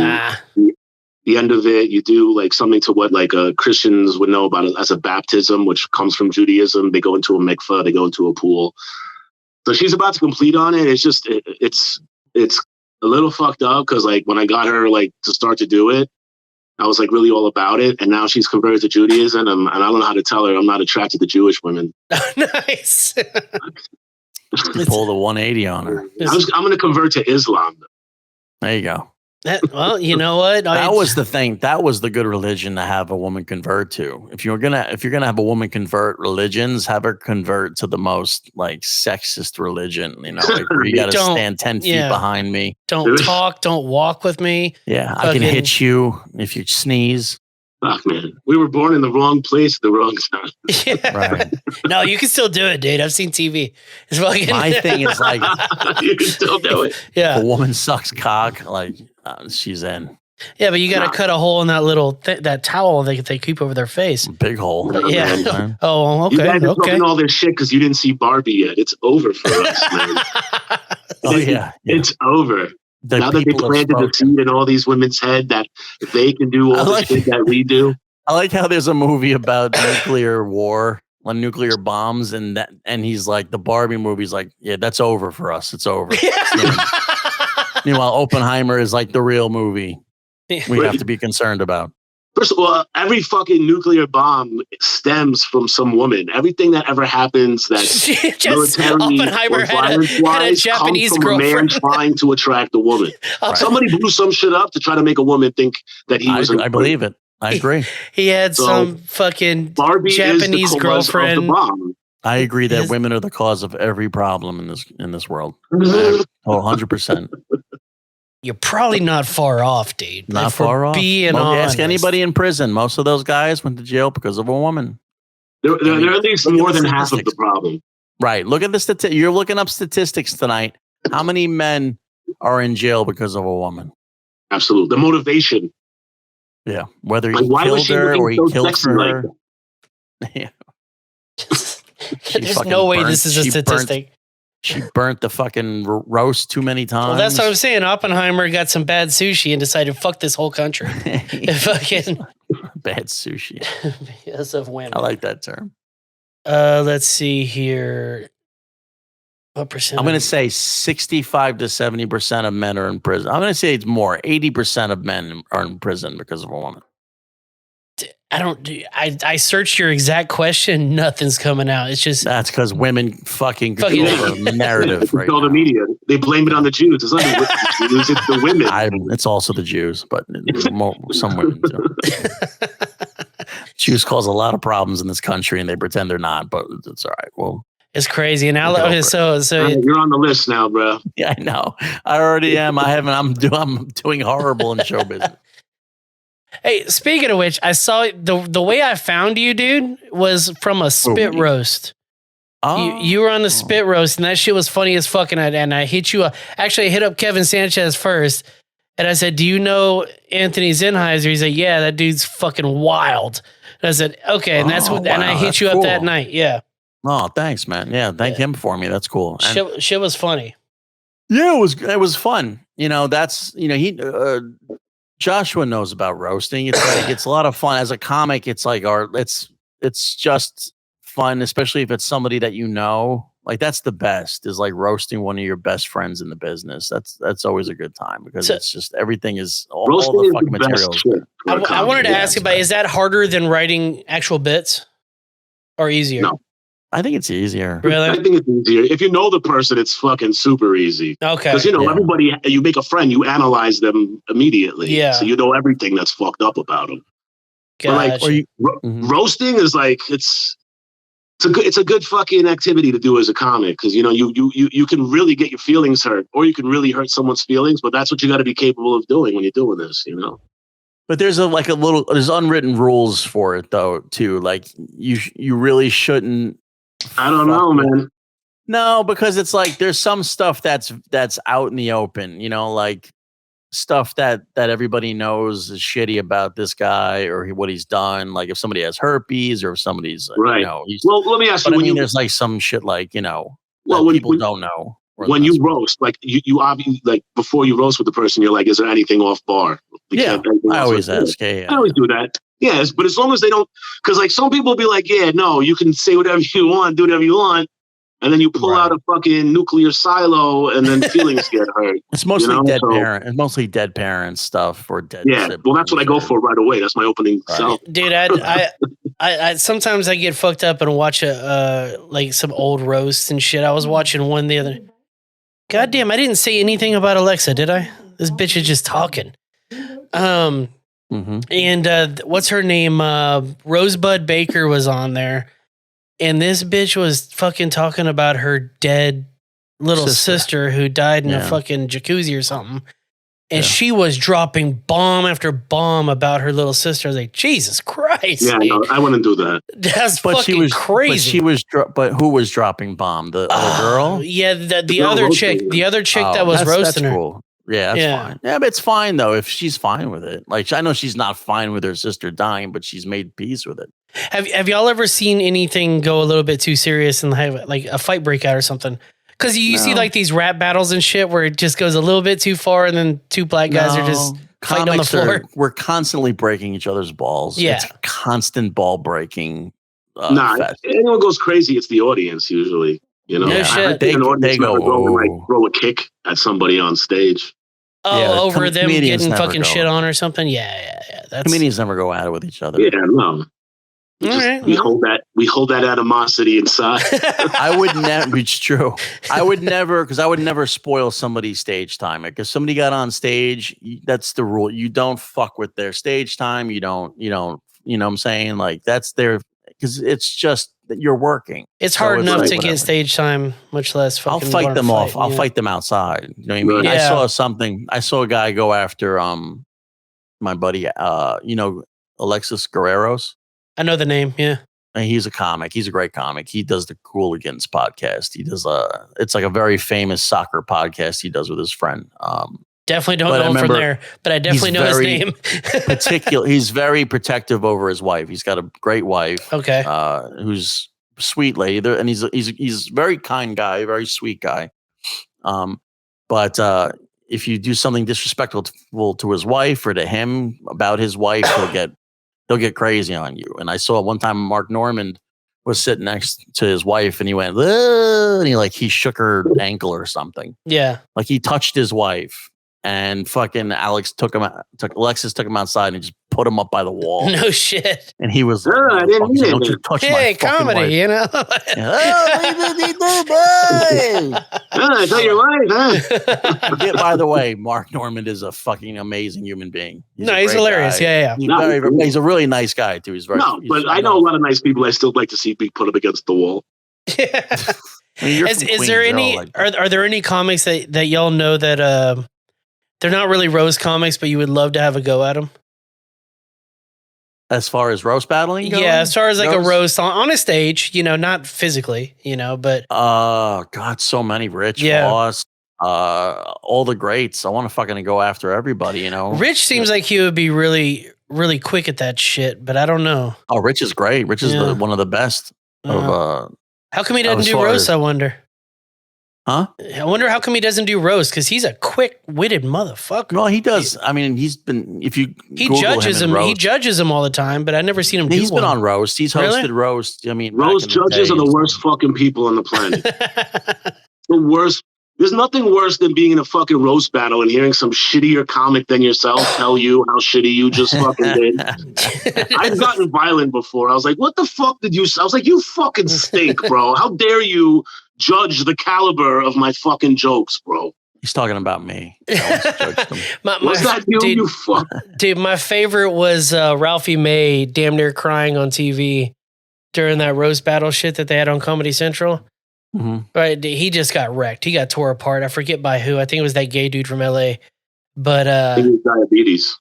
C: the end of it, you do like something to what like Christians would know about as a baptism, which comes from Judaism. They go into a mikveh, they go into a pool. So she's about to complete on it. It's just it's a little fucked up because like when I got her like to start to do it, I was like really all about it, and now she's converted to Judaism, and I don't know how to tell her I'm not attracted to Jewish women.
B: Nice.
D: You pull the 180 on her.
C: I'm going to convert to Islam.
D: There you go.
B: Well, you know what?
D: That was the thing. That was the good religion to have a woman convert to. If you're gonna have a woman convert religions, have her convert to the most like sexist religion. You know, like where you got to stand 10 feet behind me.
B: Don't talk. Don't walk with me.
D: Yeah, I can hit you if you sneeze.
C: Fuck, man. We were born in the wrong place at the wrong time.
B: Yeah. Right. No, you can still do it, dude. I've seen TV. It's fucking
D: My thing is like,
C: you can still do it.
B: Yeah.
D: If a woman sucks cock, like she's in.
B: Yeah, but you got to cut a hole in that little that towel they keep over their face.
D: Big hole.
B: Yeah. Oh, okay.
C: You guys are
B: okay.
C: talking all this shit because you didn't see Barbie yet. It's over for us, man. It's over. Now that they planted the seed in all these women's head that they can do all the shit that we do.
D: I like how there's a movie about nuclear war, on nuclear bombs, and he's like, the Barbie movie's like, yeah, that's over for us. It's over. Meanwhile, Oppenheimer is like the real movie we have to be concerned about.
C: First of all, every fucking nuclear bomb stems from some woman. Everything that ever happens that
B: Oppenheimer had a Japanese girlfriend.
C: A man trying to attract a woman. Right. Somebody blew some shit up to try to make a woman think that he was.
D: I believe it. I agree.
B: He had some fucking Barbie Japanese girlfriend.
D: I agree that women are the cause of every problem in this world. 100%.
B: You're probably not far off, dude.
D: Not far off.
B: Being honest.
D: Ask anybody in prison. Most of those guys went to jail because of a woman.
C: They're at least more than half of the problem.
D: Right. Look at the you're looking up statistics tonight. How many men are in jail because of a woman?
C: Absolutely. The motivation.
D: Yeah. Whether he killed her or he killed her. Yeah.
B: There's no way this is a statistic.
D: She burnt the fucking roast too many times.
B: Well, that's what I'm saying. Oppenheimer got some bad sushi and decided, fuck this whole country. Fucking
D: bad sushi.
B: Because of women.
D: I like that term.
B: Let's see here. What percent?
D: I'm going to say 65 to 70% of men are in prison. I'm going to say it's more. 80% of men are in prison because of a woman.
B: I searched your exact question. Nothing's coming out. It's just
D: that's because women fucking control the narrative. Right
C: all the media. They blame it on the Jews. It's not the Jews. It's the women.
D: It's also the Jews, but some women too. Jews cause a lot of problems in this country, and they pretend they're not. But it's all right. Well,
B: it's crazy. And now, so
C: you're on the list now, bro.
D: Yeah, I know. I already am. I'm doing horrible in show business.
B: Hey, speaking of which, I saw the way I found you, dude, was from a spit roast. Oh. You were on the spit roast, and that shit was funny as fucking. And I hit you up. Actually, I hit up Kevin Sanchez first, and I said, "Do you know Anthony Zenhauser?" He said, "Yeah, that dude's fucking wild." And I said, "Okay," and and I hit you up that night. Yeah.
D: Oh, thanks, man. Yeah, thank him for me. That's cool.
B: Shit was funny.
D: Yeah, it was fun. That's he. Joshua knows about roasting. It's like it's a lot of fun as a comic. It's like it's just fun, especially if it's somebody that you know. Like that's the best is like roasting one of your best friends in the business. That's always a good time because it's just everything is all the fucking materials.
B: I wanted to ask about is that harder than writing actual bits or easier?
C: No.
D: I think it's easier.
B: Really?
C: I think it's easier. If you know the person, it's fucking super easy.
B: Okay.
C: Because, everybody, you make a friend, you analyze them immediately.
B: Yeah.
C: So you know everything that's fucked up about them.
B: Gotcha.
C: But roasting is like, it's a good fucking activity to do as a comic. Because, you can really get your feelings hurt or you can really hurt someone's feelings. But that's what you got to be capable of doing when you're doing this,
D: But there's there's unwritten rules for it though, too. Like you really shouldn't.
C: I don't know, man.
D: No, because it's like there's some stuff that's out in the open, like stuff that everybody knows is shitty about this guy or what he's done. Like if somebody has herpes or if somebody's
C: right. Well, let me ask you.
D: But there's like some shit like when people don't know.
C: When you roast, like you obviously like before you roast with the person, you're like, is there anything off bar?
D: Yeah, I always ask. I
C: always do that. Yes, but as long as they don't, because like some people will be like, yeah, no, you can say whatever you want, do whatever you want, and then you pull out a fucking nuclear silo, and then feelings get hurt.
D: It's mostly It's mostly dead parents stuff or dead.
C: Yeah, well, that's what I go for right away. That's my opening. Right.
B: Dude, I sometimes I get fucked up and watch like some old roasts and shit. I was watching one the other. Goddamn, I didn't say anything about Alexa, did I? This bitch is just talking. And what's her name? Rosebud Baker was on there. And this bitch was fucking talking about her dead little sister who died in a fucking jacuzzi or something. And she was dropping bomb after bomb about her little sister. I was like, Jesus Christ.
C: Yeah, no, I wouldn't do that.
B: That's fucking crazy.
D: But who was dropping bomb? The other girl?
B: Yeah, the other chick. The other chick that was roasting her.
D: Cool. Yeah, that's fine. Yeah, but it's fine though if she's fine with it. Like I know she's not fine with her sister dying, but she's made peace with it.
B: Have y'all ever seen anything go a little bit too serious and have like a fight break out or something? Because you see like these rap battles and shit where it just goes a little bit too far and then two black guys are just fighting on the floor.
D: We're constantly breaking each other's balls.
B: Yeah.
D: It's constant ball breaking.
C: If anyone goes crazy, it's the audience usually. You know,
B: No shit.
C: They go throw a kick at somebody on stage.
B: Oh, over them getting fucking shit on or something? Yeah.
D: Comedians never go at it with each other.
C: Yeah, no. We hold that animosity inside.
D: I would never. It's true. I would never spoil somebody's stage time. Like if somebody got on stage, that's the rule. You don't fuck with their stage time. You don't. You know what I'm saying? Like that's their because it's just that you're working.
B: It's hard enough to get stage time, much less fucking.
D: I'll fight them off. I'll fight them outside. You know what I mean?
B: Yeah.
D: I saw a guy go after my buddy. Alexis Guerreros.
B: I know the name, yeah.
D: And he's a comic. He's a great comic. He does the Cooligans podcast. He does it's like a very famous soccer podcast he does with his friend.
B: Definitely don't know him from there, but I definitely know his name.
D: He's very protective over his wife. He's got a great wife.
B: Okay.
D: Who's a sweet lady. And he's a very kind guy, very sweet guy. But if you do something disrespectful to his wife or to him about his wife, he'll get crazy on you. And I saw one time Mark Normand was sitting next to his wife and he went, and he shook her ankle or something.
B: Yeah.
D: Like he touched his wife and fucking Alexis took him outside and just put him up by the wall.
B: No shit.
D: And he was
C: I didn't mean
D: don't you touch my
B: comedy,
D: wife.
B: you know?
C: I thought your wife, huh?
D: By the way, Mark Normand is a fucking amazing human being.
B: He's hilarious.
D: Guy.
B: Yeah.
D: He's a really nice guy too.
C: But I know a lot of nice people I still like to see be put up against the wall.
B: Yeah. Is there any? Are there any comics that y'all know that they're not really roast comics, but you would love to have a go at them?
D: As far as roast battling goes?
B: Yeah, as far as like a roast on a stage, not physically, but
D: God, so many. Rich Voss, all the greats. I want to fucking go after everybody,
B: Rich seems like he would be really, really quick at that shit, but I don't know.
D: Oh, Rich is great. Rich is one of the best of
B: how come he doesn't do roast, I wonder?
D: Huh?
B: I wonder how come he doesn't do roast, because he's a quick-witted motherfucker.
D: Well, he does. I mean, he
B: judges him. He judges him all the time, but I never seen him do one.
D: He's been on roast. He's hosted roast. I mean,
C: roast judges are the worst fucking people on the planet. The worst. There's nothing worse than being in a fucking roast battle and hearing some shittier comic than yourself tell you how shitty you just fucking did. I've gotten violent before. I was like, what the fuck did you say? I was like, you fucking stink, bro. How dare you judge the caliber of my fucking jokes, bro?
D: He's talking about me.
C: What's that you fuck?
B: Dude, my favorite was Ralphie May damn near crying on TV during that roast battle shit that they had on Comedy Central.
D: Mm-hmm.
B: Right, he just got wrecked. He got tore apart. I forget by who. I think it was that gay dude from LA. But
C: I think it was
B: diabetes.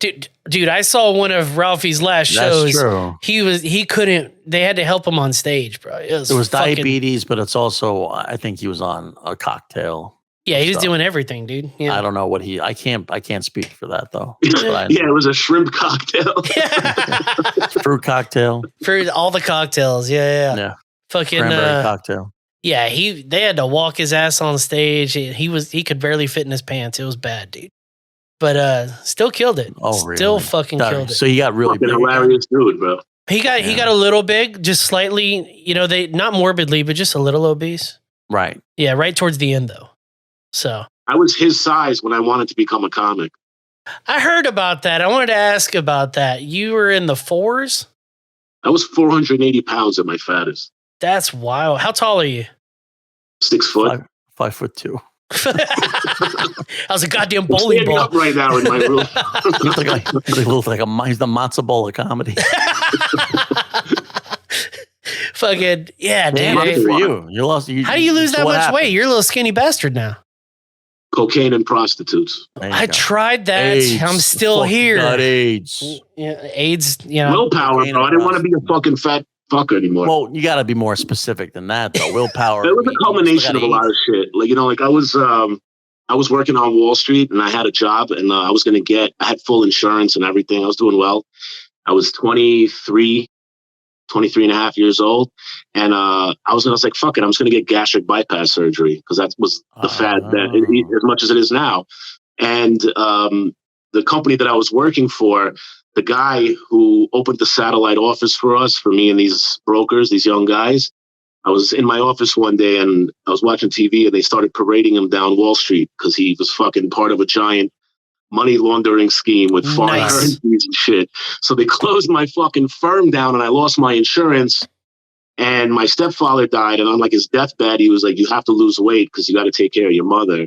B: dude, I saw one of Ralphie's last shows.
D: That's true.
B: He couldn't. They had to help him on stage, bro. It was
D: diabetes, but it's also I think he was on a cocktail.
B: Yeah, he was doing everything, dude. Yeah.
D: I don't know what I can't speak for that though.
C: It was a shrimp cocktail.
D: Fruit cocktail.
B: For all the cocktails. Yeah. Fucking
D: cranberry cocktail.
B: Yeah, they had to walk his ass on stage. He could barely fit in his pants. It was bad, dude. But still killed it.
D: Oh, really?
B: Still fucking killed it.
D: So he got really big.
C: Hilarious dude, bro.
B: He got a little big, just slightly, they not morbidly, but just a little obese.
D: Right.
B: Yeah, right towards the end though. So
C: I was his size when I wanted to become a comic.
B: I heard about that. I wanted to ask about that. You were in the 4s?
C: I was 480 pounds at my fattest.
B: That's wild. How tall are you?
C: 6 foot.
D: 5'2".
B: I was a goddamn
C: I'm
B: bowling
C: standing
B: ball.
C: up right now in my room.
D: He looks like he's the matzo ball of comedy.
B: Fucking yeah, dude.
D: Damn, good for you. You lost.
B: How do you lose that much weight? You're a little skinny bastard now.
C: Cocaine and prostitutes.
B: I tried that.
D: AIDS.
B: I'm still here.
D: Got AIDS.
B: Yeah, AIDS. You know,
C: Willpower, bro. I didn't want to be a fucking fat fucker anymore.
D: Well, you got to be more specific than that, though. Willpower.
C: It was a culmination of a lot of shit. Like, I was working on Wall Street and I had a job and I had full insurance and everything. I was doing well. I was 23 and a half years old. And I was like, fuck it. I'm just going to get gastric bypass surgery because that was the fad as much as it is now. And the company that I was working for, the guy who opened the satellite office for us, for me and these brokers, these young guys, I was in my office one day and I was watching TV and they started parading him down Wall Street because he was fucking part of a giant money laundering scheme with foreign currencies and shit. So they closed my fucking firm down and I lost my insurance and my stepfather died. And on like his deathbed, he was like, you have to lose weight because you got to take care of your mother.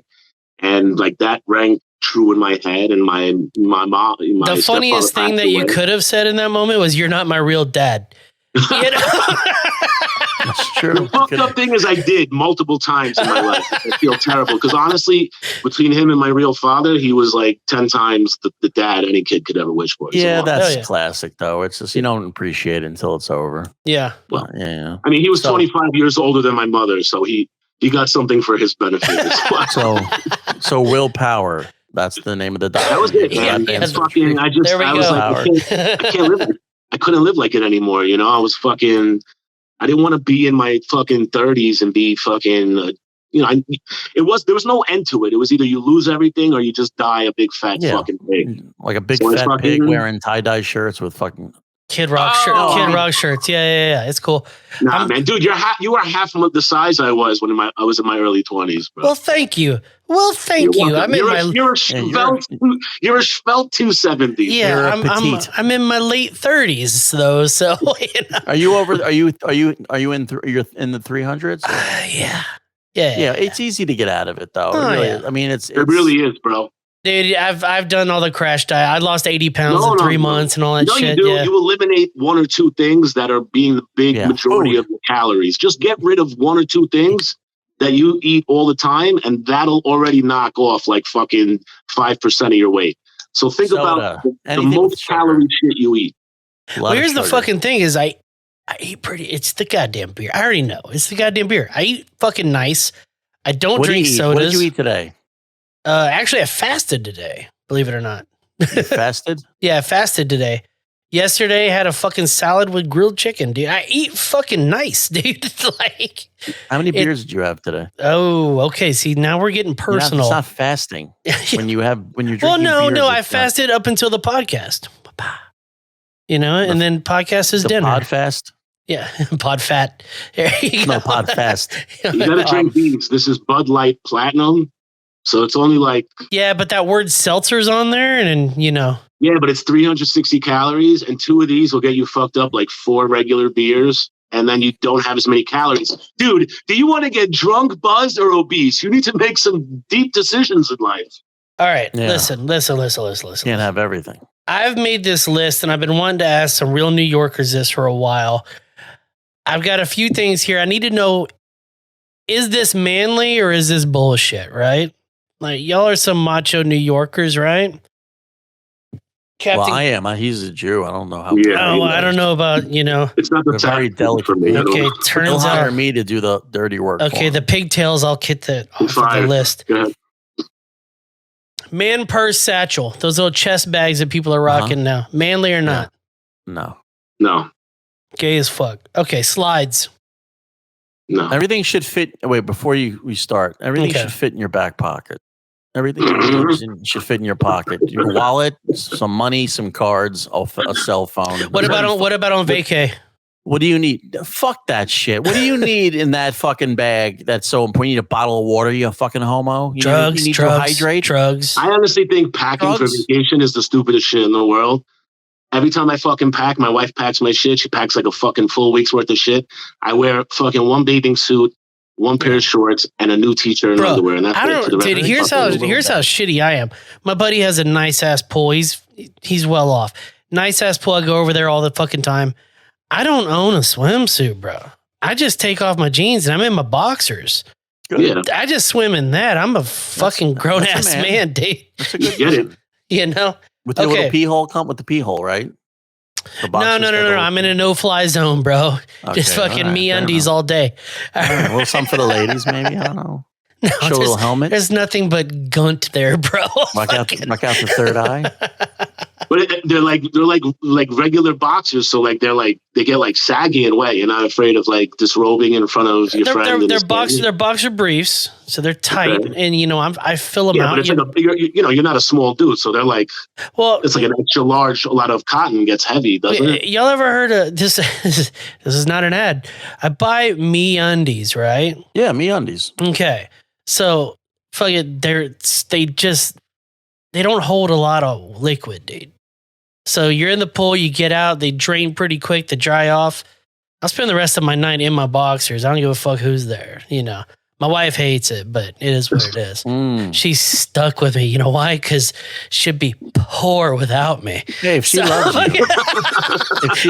C: And like that rang true in my head and my mom.
B: The funniest thing that you could have said in that moment was, you're not my real dad. You know?
D: That's true.
C: The fucked up thing is I did multiple times in my life. I feel terrible because honestly, between him and my real father, he was like 10 times the dad any kid could ever wish for.
D: Yeah, that's classic though. It's just, you don't appreciate it until it's over.
B: Yeah.
C: Well, yeah. I mean, he was 25 years older than my mother, so he got something for his benefit as well.
D: So willpower. That's the name of the doctor.
C: That was it. Man. I couldn't live like it anymore. I was fucking. I didn't want to be in my fucking 30s and be fucking. There was no end to it. It was either you lose everything or you just die a big fat fucking pig.
D: Like a big fat pig wearing tie-dye shirts with fucking
B: Kid Rock shirts. Yeah. It's cool.
C: Nah, man, dude, you are half the size I was when I was in my early 20s, bro.
B: Well, thank you. You're
C: a svelte 270.
B: Yeah, I'm in my late 30s though. So
D: Are you in the 300s?
B: Yeah.
D: It's easy to get out of it though. I mean, it
C: really is, bro.
B: Dude, I've done all the crash diet. I lost 80 pounds in 3 months and all that shit.
C: You do. You eliminate one or two things that are being the big majority of the calories. Just get rid of one or two things that you eat all the time, and that'll already knock off like fucking 5% of your weight. So think about the most calorie shit you eat.
B: Well, here's the fucking thing is I eat it's the goddamn beer. I already know. It's the goddamn beer. I eat fucking nice. I don't drink sodas.
D: What did you eat today?
B: Actually, I fasted today, believe it or not.
D: You fasted?
B: Yeah, I fasted today. Yesterday, I had a fucking salad with grilled chicken, dude. I eat fucking nice, dude. Like,
D: how many beers did you have today?
B: Oh, okay. See, now we're getting personal.
D: It's not fasting when you're drinking.
B: Well, no, I fasted up until the podcast. And then podcast is dinner.
D: Pod fast.
B: Yeah, pod fat. There you go.
D: No, pod fast.
C: You gotta drink these. This is Bud Light Platinum. So it's only like...
B: Yeah, but that word seltzer's on there and
C: Yeah, but it's 360 calories and 2 of these will get you fucked up like 4 regular beers and then you don't have as many calories. Dude, do you want to get drunk, buzzed, or obese? You need to make some deep decisions in life.
B: All right, listen.
D: Can't have everything.
B: I've made this list and I've been wanting to ask some real New Yorkers this for a while. I've got a few things here. I need to know, is this manly or is this bullshit, right? Like, y'all are some macho New Yorkers, right?
D: Well, I am. He's a Jew. I don't know how.
B: Yeah, I don't know about,
C: It's not the
D: very delicate for me.
B: Okay, turns out.
D: Hire me to do the dirty work.
B: Okay, the pigtails, I'll get off of the list.
C: Go ahead.
B: Man purse satchel. Those little chest bags that people are rocking now. Manly or not?
D: No.
B: Gay as fuck. Okay, slides.
C: No.
D: Everything should fit. Wait, before we start, everything should fit in your back pocket. Everything should fit in your pocket. Your wallet, some money, some cards, a cell phone.
B: What about on vacay?
D: What do you need? Fuck that shit. What do you need in that fucking bag that's so important? You need a bottle of water, you fucking homo?
B: Drugs,
D: you need to hydrate?
B: Drugs.
C: I honestly think packing for vacation is the stupidest shit in the world. Every time I fucking pack, my wife packs my shit. She packs like a fucking full week's worth of shit. I wear fucking one bathing suit, one pair of shorts, and a new t-shirt and underwear. And that's
B: I don't, dude, here's how shitty I am. My buddy has a nice ass pool. He's well off. Nice ass pool. I go over there all the fucking time. I don't own a swimsuit, bro. I just take off my jeans and I'm in my boxers.
C: Yeah.
B: I just swim in that. I'm a fucking grown ass man, dude.
D: That's a good
C: Get it.
B: You know?
D: With the little pee hole, come with the pee hole, right?
B: No. I'm in a no-fly zone, bro.
D: Okay,
B: just fucking MeUndies all day.
D: Well, some for the ladies, maybe. I don't know. No, show a little helmet.
B: There's nothing but gunt there, bro.
D: Knock out the third eye.
C: But they're like regular boxers, so like they get like saggy and wet. You're not afraid of like disrobing in front of your friend.
B: They're boxer briefs, so they're tight, and I fill them out.
C: But it's like you're not a small dude, so they're like, well, it's like an extra large. A lot of cotton gets heavy, doesn't it?
B: Y'all ever heard of this? This is not an ad. I buy MeUndies, right?
D: Yeah, MeUndies.
B: Okay, so fucking they don't hold a lot of liquid, dude. So you're in the pool, you get out, they drain pretty quick, they dry off. I'll spend the rest of my night in my boxers. I don't give a fuck who's there. You know, my wife hates it, but it is what it is. She's stuck with me. You know why? Because she'd be poor without me.
D: Hey, if she loves you, if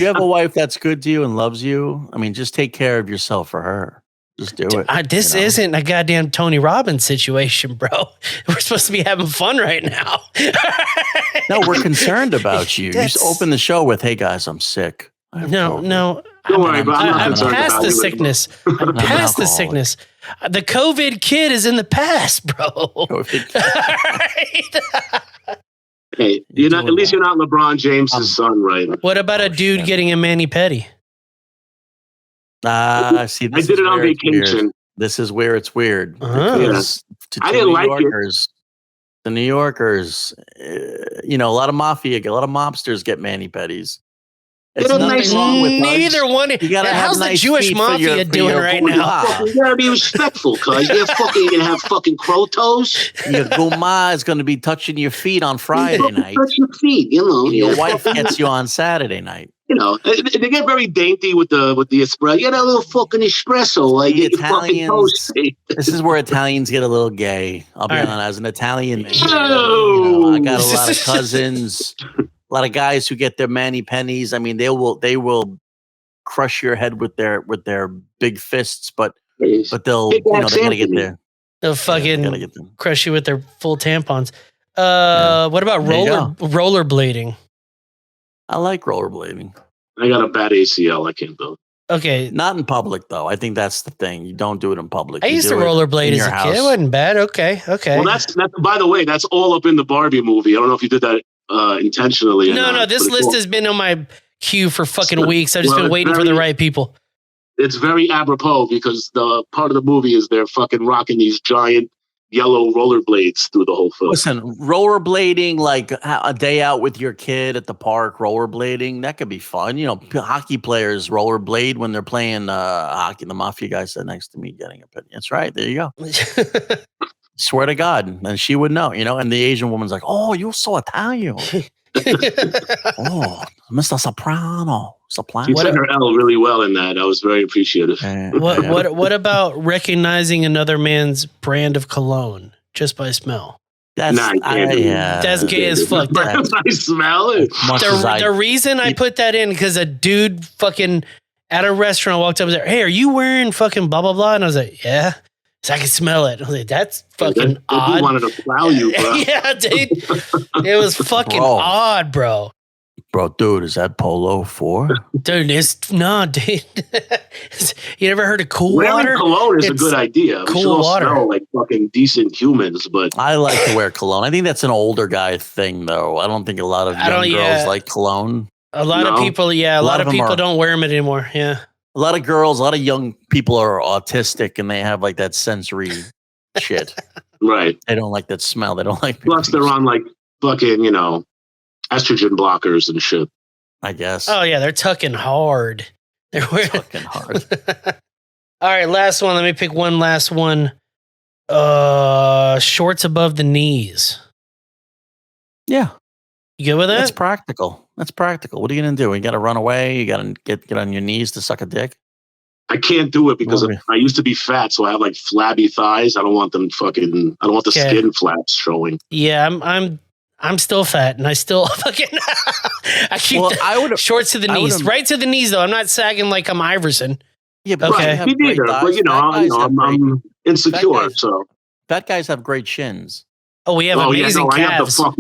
D: you have a wife that's good to you and loves you, I mean, just take care of yourself for her. Just do it.
B: This isn't a goddamn Tony Robbins situation, bro. We're supposed to be having fun right now.
D: No, we're concerned about you. You just open the show with, "Hey guys, I'm sick."
B: No.
C: Don't worry, bro.
B: I'm past the sickness. I'm past the sickness. The COVID kid is in the past, bro.
C: Hey, you're not. At least you're not LeBron James's son, right?
B: What about a dude getting a mani-pedi?
D: See,
C: I did it on vacation.
D: This is where it's weird.
C: Yes. I didn't like it.
D: The New Yorkers, a lot of mafia, a lot of mobsters get mani-pedis. It's nothing wrong with
B: neither one. How's the Jewish mafia doing right now?
C: You gotta be respectful, cuz you're gonna have fucking crow toes.
D: Your guma is gonna be touching your feet on Friday night.
C: Touch your feet,
D: Your wife gets you on Saturday night.
C: They get very dainty with the espresso. You get a little fucking espresso, like
D: the Italians. This is where Italians get a little gay. I'll be honest. As an Italian man, I got a lot of cousins, a lot of guys who get their mani-pedis. I mean, they will crush your head with their big fists, but they're gonna get there.
B: They'll fucking crush you with their full tampons. What about rollerblading?
D: I like rollerblading.
C: I got a bad ACL. I can't do it.
B: Okay.
D: Not in public, though. I think that's the thing. You don't do it in public.
B: I used to rollerblade as a kid. It wasn't bad. Okay.
C: Well, that's by the way, that's all up in the Barbie movie. I don't know if you did that intentionally.
B: No. This list has been on my queue for fucking weeks. I've just been waiting for the right people.
C: It's very apropos because the part of the movie is they're fucking rocking these giant yellow rollerblades through the whole film.
D: Listen, rollerblading, like a day out with your kid at the park, rollerblading, that could be fun. Hockey players rollerblade when they're playing hockey. The mafia guy sat next to me getting a penny. That's right. There you go. Swear to God. And she would know, and the Asian woman's like, "Oh, you're so Italian." Oh, Mr. Soprano.
C: She said her L really well in that. I was very appreciative.
B: What about recognizing another man's brand of cologne just by smell?
C: That's
B: that's gay as fuck.
C: I smell it.
B: The reason I put that in because a dude fucking at a restaurant walked up and said, "Hey, are you wearing fucking blah blah blah?" And I was like, "Yeah." So I can smell it. I was like, "That's fucking odd."
C: He wanted to plow you, bro.
B: Yeah, dude. It was fucking odd, bro.
D: Bro, dude, is that Polo 4?
B: Dude, dude. You never heard of cool water?
C: Wearing cologne is a good idea.
B: Cool
C: we should all
B: water.
C: smell like fucking decent humans, but
D: I like to wear cologne. I think that's an older guy thing, though. I don't think a lot of young girls like cologne.
B: A lot of people, a lot of people don't wear them anymore. Yeah.
D: A lot of girls, a lot of young people are autistic and they have like that sensory shit.
C: Right.
D: They don't like that smell. They don't like.
C: Plus, they're on like fucking, estrogen blockers and shit.
D: I guess.
B: Oh yeah, they're tucking hard. They're
D: tucking hard.
B: All right, last one. Let me pick one last one. Shorts above the knees.
D: Yeah.
B: You good with that?
D: That's practical. What are you gonna do? You got to run away. You got to get on your knees to suck a dick.
C: I can't do it because I used to be fat, so I have like flabby thighs. I don't want them fucking. I don't want the skin flaps showing.
B: Yeah, I'm still fat, and I still fucking. I keep shorts to the knees, right to the knees though. I'm not sagging like I'm Iverson.
D: Yeah, but
C: okay. Me neither. But I'm insecure. So
D: fat guys have great shins.
B: Oh, we have amazing calves.
C: I have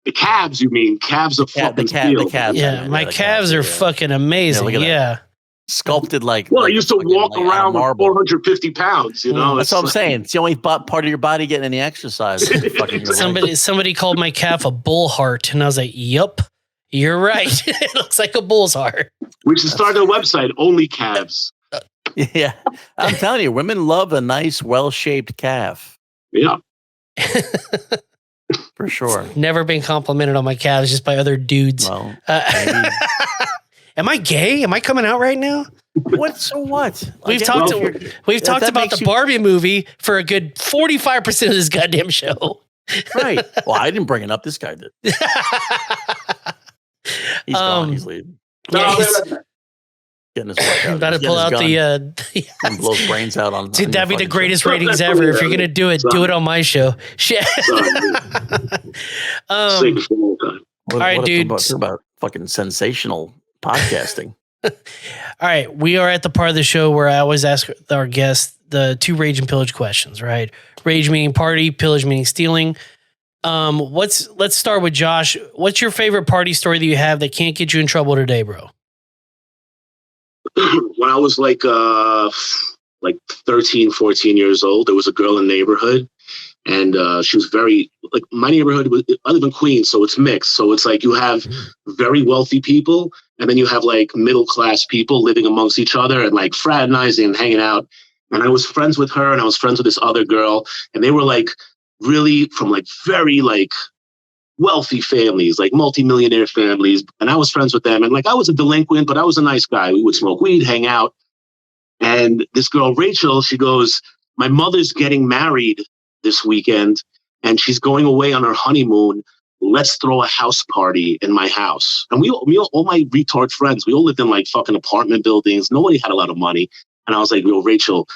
C: the calves. You mean calves are fucking
D: the calves.
B: Yeah, my calves are fucking amazing. Yeah.
D: Sculpted like.
C: Well, I used to walk around with 450 pounds. You know,
D: that's what I'm saying. It's the only part of your body getting any exercise.
B: Somebody called my calf a bull heart, and I was like, "Yup, you're right. It looks like a bull's heart."
C: We should start a website, only calves.
D: Yeah, I'm telling you, women love a nice, well-shaped calf.
C: Yeah,
D: for sure.
B: Never been complimented on my calves just by other dudes.
D: Well,
B: am I gay? Am I coming out right now?
D: What? So what?
B: We've talked about the Barbie movie for a good 45% of this goddamn show.
D: Right. Well, I didn't bring it up. This guy did. He's gone. He's leaving.
B: Yeah,
D: getting his work out.
B: About to pull out
D: and blow his brains out on.
B: Dude, that'd be the greatest ratings ever. If you're gonna do it on my show. Shit. All right, dude.
D: Talk about fucking sensational podcasting.
B: All right, we are at the part of the show where I always ask our guests the 2 rage and pillage questions. Right, rage meaning party, pillage meaning stealing. Let's start with Josh. What's your favorite party story that you have that can't get you in trouble today, bro?
C: When I was like 13, 14 years old, there was a girl in the neighborhood, and she was very, like, my neighborhood, I live in Queens, so it's mixed. So it's like you have very wealthy people, and then you have like middle-class people living amongst each other and like fraternizing and hanging out. And I was friends with her, and I was friends with this other girl, and they were like really from like very like wealthy families, like multimillionaire families. And I was friends with them. And like, I was a delinquent, but I was a nice guy. We would smoke weed, hang out. And this girl, Rachel, she goes, my mother's getting married this weekend and she's going away on her honeymoon. Let's throw a house party in my house. And we all my retard friends, we all lived in like fucking apartment buildings. Nobody had a lot of money. And I was like, yo, Rachel,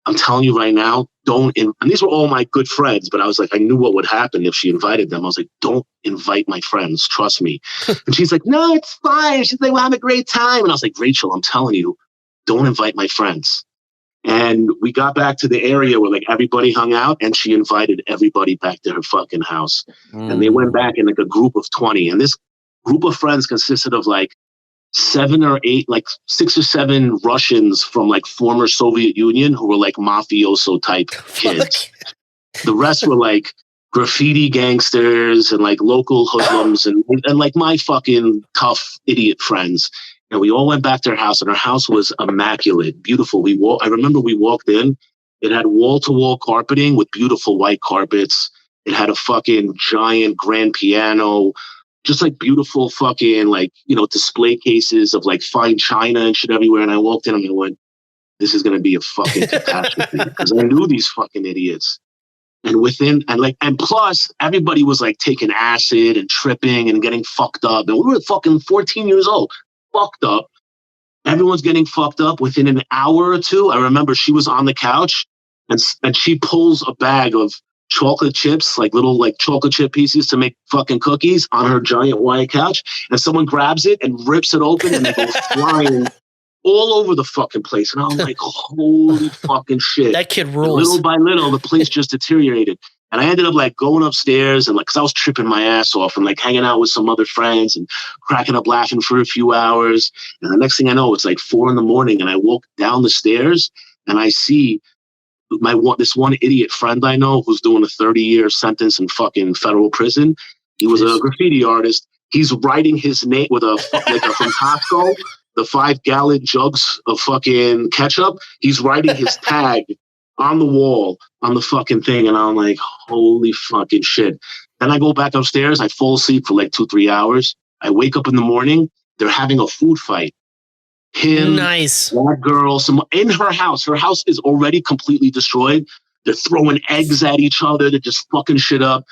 C: I'm telling you right now, and these were all my good friends, but I was like, I knew what would happen if she invited them. I was like, don't invite my friends. Trust me. And she's like, no, it's fine. She's like, we'll have a great time. And I was like, Rachel, I'm telling you, don't invite my friends. And we got back to the area where like everybody hung out, and she invited everybody back to her fucking house. And they went back in like a group of 20. And this group of friends consisted of like 7 or 8, like 6 or 7 Russians from like former Soviet Union who were like mafioso type kids. The rest were like graffiti gangsters and like local hoodlums and like my fucking tough idiot friends. And we all went back to her house, and her house was immaculate, beautiful. I remember we walked in. It had wall-to-wall carpeting with beautiful white carpets. It had a fucking giant grand piano. Just like beautiful fucking like, you know, display cases of like fine china and shit everywhere. And I walked in and I went, this is going to be a fucking catastrophe because I knew these fucking idiots. And plus everybody was like taking acid and tripping and getting fucked up. And we were fucking 14 years old, fucked up. Everyone's getting fucked up within an hour or two. I remember she was on the couch and she pulls a bag of chocolate chips, like little like chocolate chip pieces to make fucking cookies on her giant white couch, and someone grabs it and rips it open and they go flying all over the fucking place. And I'm like, holy fucking shit.
B: That kid rules.
C: And little by little, the place just deteriorated. And I ended up like going upstairs and like, cause I was tripping my ass off and like hanging out with some other friends and cracking up laughing for a few hours. And the next thing I know, it's like 4 a.m. and I walk down the stairs and I see this one idiot friend I know who's doing a 30-year sentence in fucking federal prison. He was a graffiti artist. He's writing his name with from Costco, the 5-gallon jugs of fucking ketchup. He's writing his tag on the wall on the fucking thing. And I'm like, holy fucking shit. Then I go back upstairs. I fall asleep for like 2-3 hours. I wake up in the morning. They're having a food fight.
B: Nice.
C: That girl, in her house. Her house is already completely destroyed. They're throwing eggs at each other. They're just fucking shit up.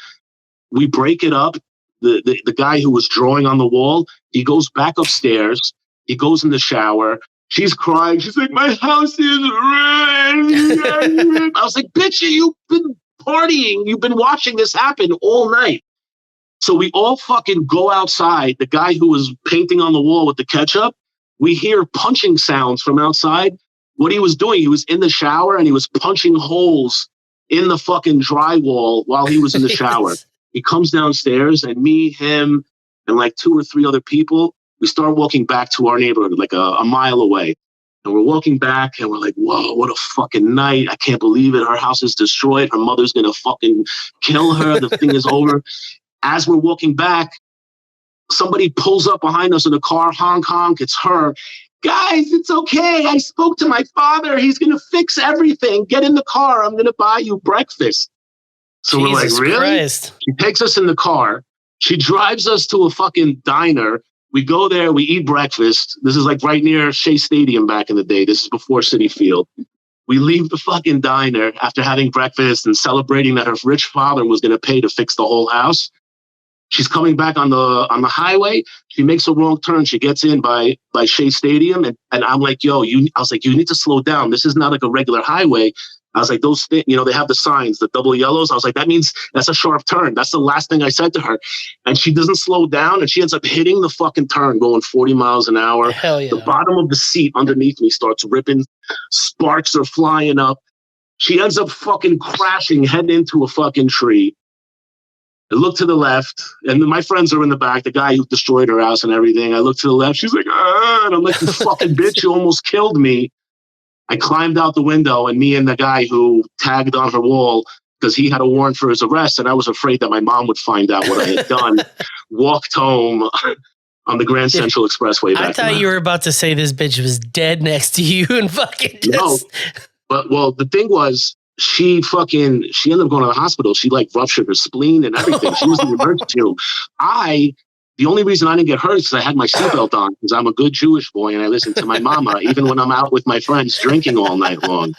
C: We break it up. The guy who was drawing on the wall, he goes back upstairs. He goes in the shower. She's crying. She's like, my house is ruined. I was like, bitch, you've been partying. You've been watching this happen all night. So we all fucking go outside. The guy who was painting on the wall with the ketchup, we hear punching sounds from outside. What he was doing, he was in the shower and he was punching holes in the fucking drywall while he was in the shower. He comes downstairs and me, him, and like 2 or 3 other people, we start walking back to our neighborhood, like a mile away. And we're walking back and we're like, whoa, what a fucking night. I can't believe it. Her house is destroyed. Her mother's going to fucking kill her. The thing is over. As we're walking back, somebody pulls up behind us in a car, honk, honk. It's her. Guys, it's okay. I spoke to my father. He's going to fix everything. Get in the car. I'm going to buy you breakfast. So
B: Jesus
C: we're like, really?
B: Christ.
C: She takes us in the car. She drives us to a fucking diner. We go there. We eat breakfast. This is like right near Shea Stadium back in the day. This is before Citi Field. We leave the fucking diner after having breakfast and celebrating that her rich father was going to pay to fix the whole house. She's coming back on the highway. She makes a wrong turn. She gets in by Shea Stadium. And I'm like, yo, I was like, you need to slow down. This is not like a regular highway. I was like, those things, they have the signs, the double yellows. I was like, that means that's a sharp turn. That's the last thing I said to her. And she doesn't slow down. And she ends up hitting the fucking turn going 40 miles an hour.
B: Hell yeah.
C: The bottom of the seat underneath me starts ripping. Sparks are flying up. She ends up fucking crashing, heading into a fucking tree. I look to the left, and my friends are in the back, the guy who destroyed her house and everything. I look to the left. She's like, and I'm like, you fucking bitch, you almost killed me. I climbed out the window, and me and the guy who tagged on her wall, because he had a warrant for his arrest, and I was afraid that my mom would find out what I had done, walked home on the Grand Central Expressway.
B: I thought you were about to say this bitch was dead next to you and fucking just...
C: No, but the thing was, she ended up going to the hospital. She like ruptured her spleen and everything. She was in the emergency room. The only reason I didn't get hurt is because I had my seatbelt on, because I'm a good Jewish boy and I listen to my mama, even when I'm out with my friends drinking all night long.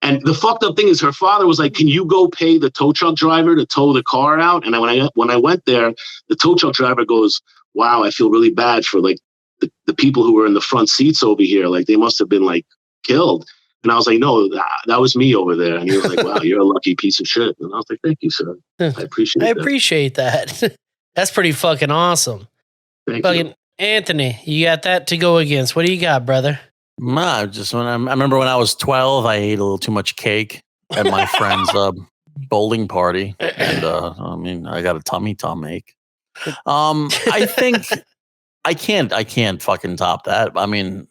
C: And the fucked up thing is her father was like, can you go pay the tow truck driver to tow the car out? And when I went there, the tow truck driver goes, wow, I feel really bad for like the people who were in the front seats over here. Like they must have been like killed. And I was like, no, that was me over there. And he was like, wow, you're a lucky piece of shit. And I was like, thank you, sir. I appreciate
B: that. That's pretty fucking awesome.
C: Thank
B: fucking
C: you.
B: Anthony, you got that to go against. What do you got, brother?
D: I remember when I was 12, I ate a little too much cake at my friend's bowling party. And I got a tummy ache. I think I can't fucking top that. I mean,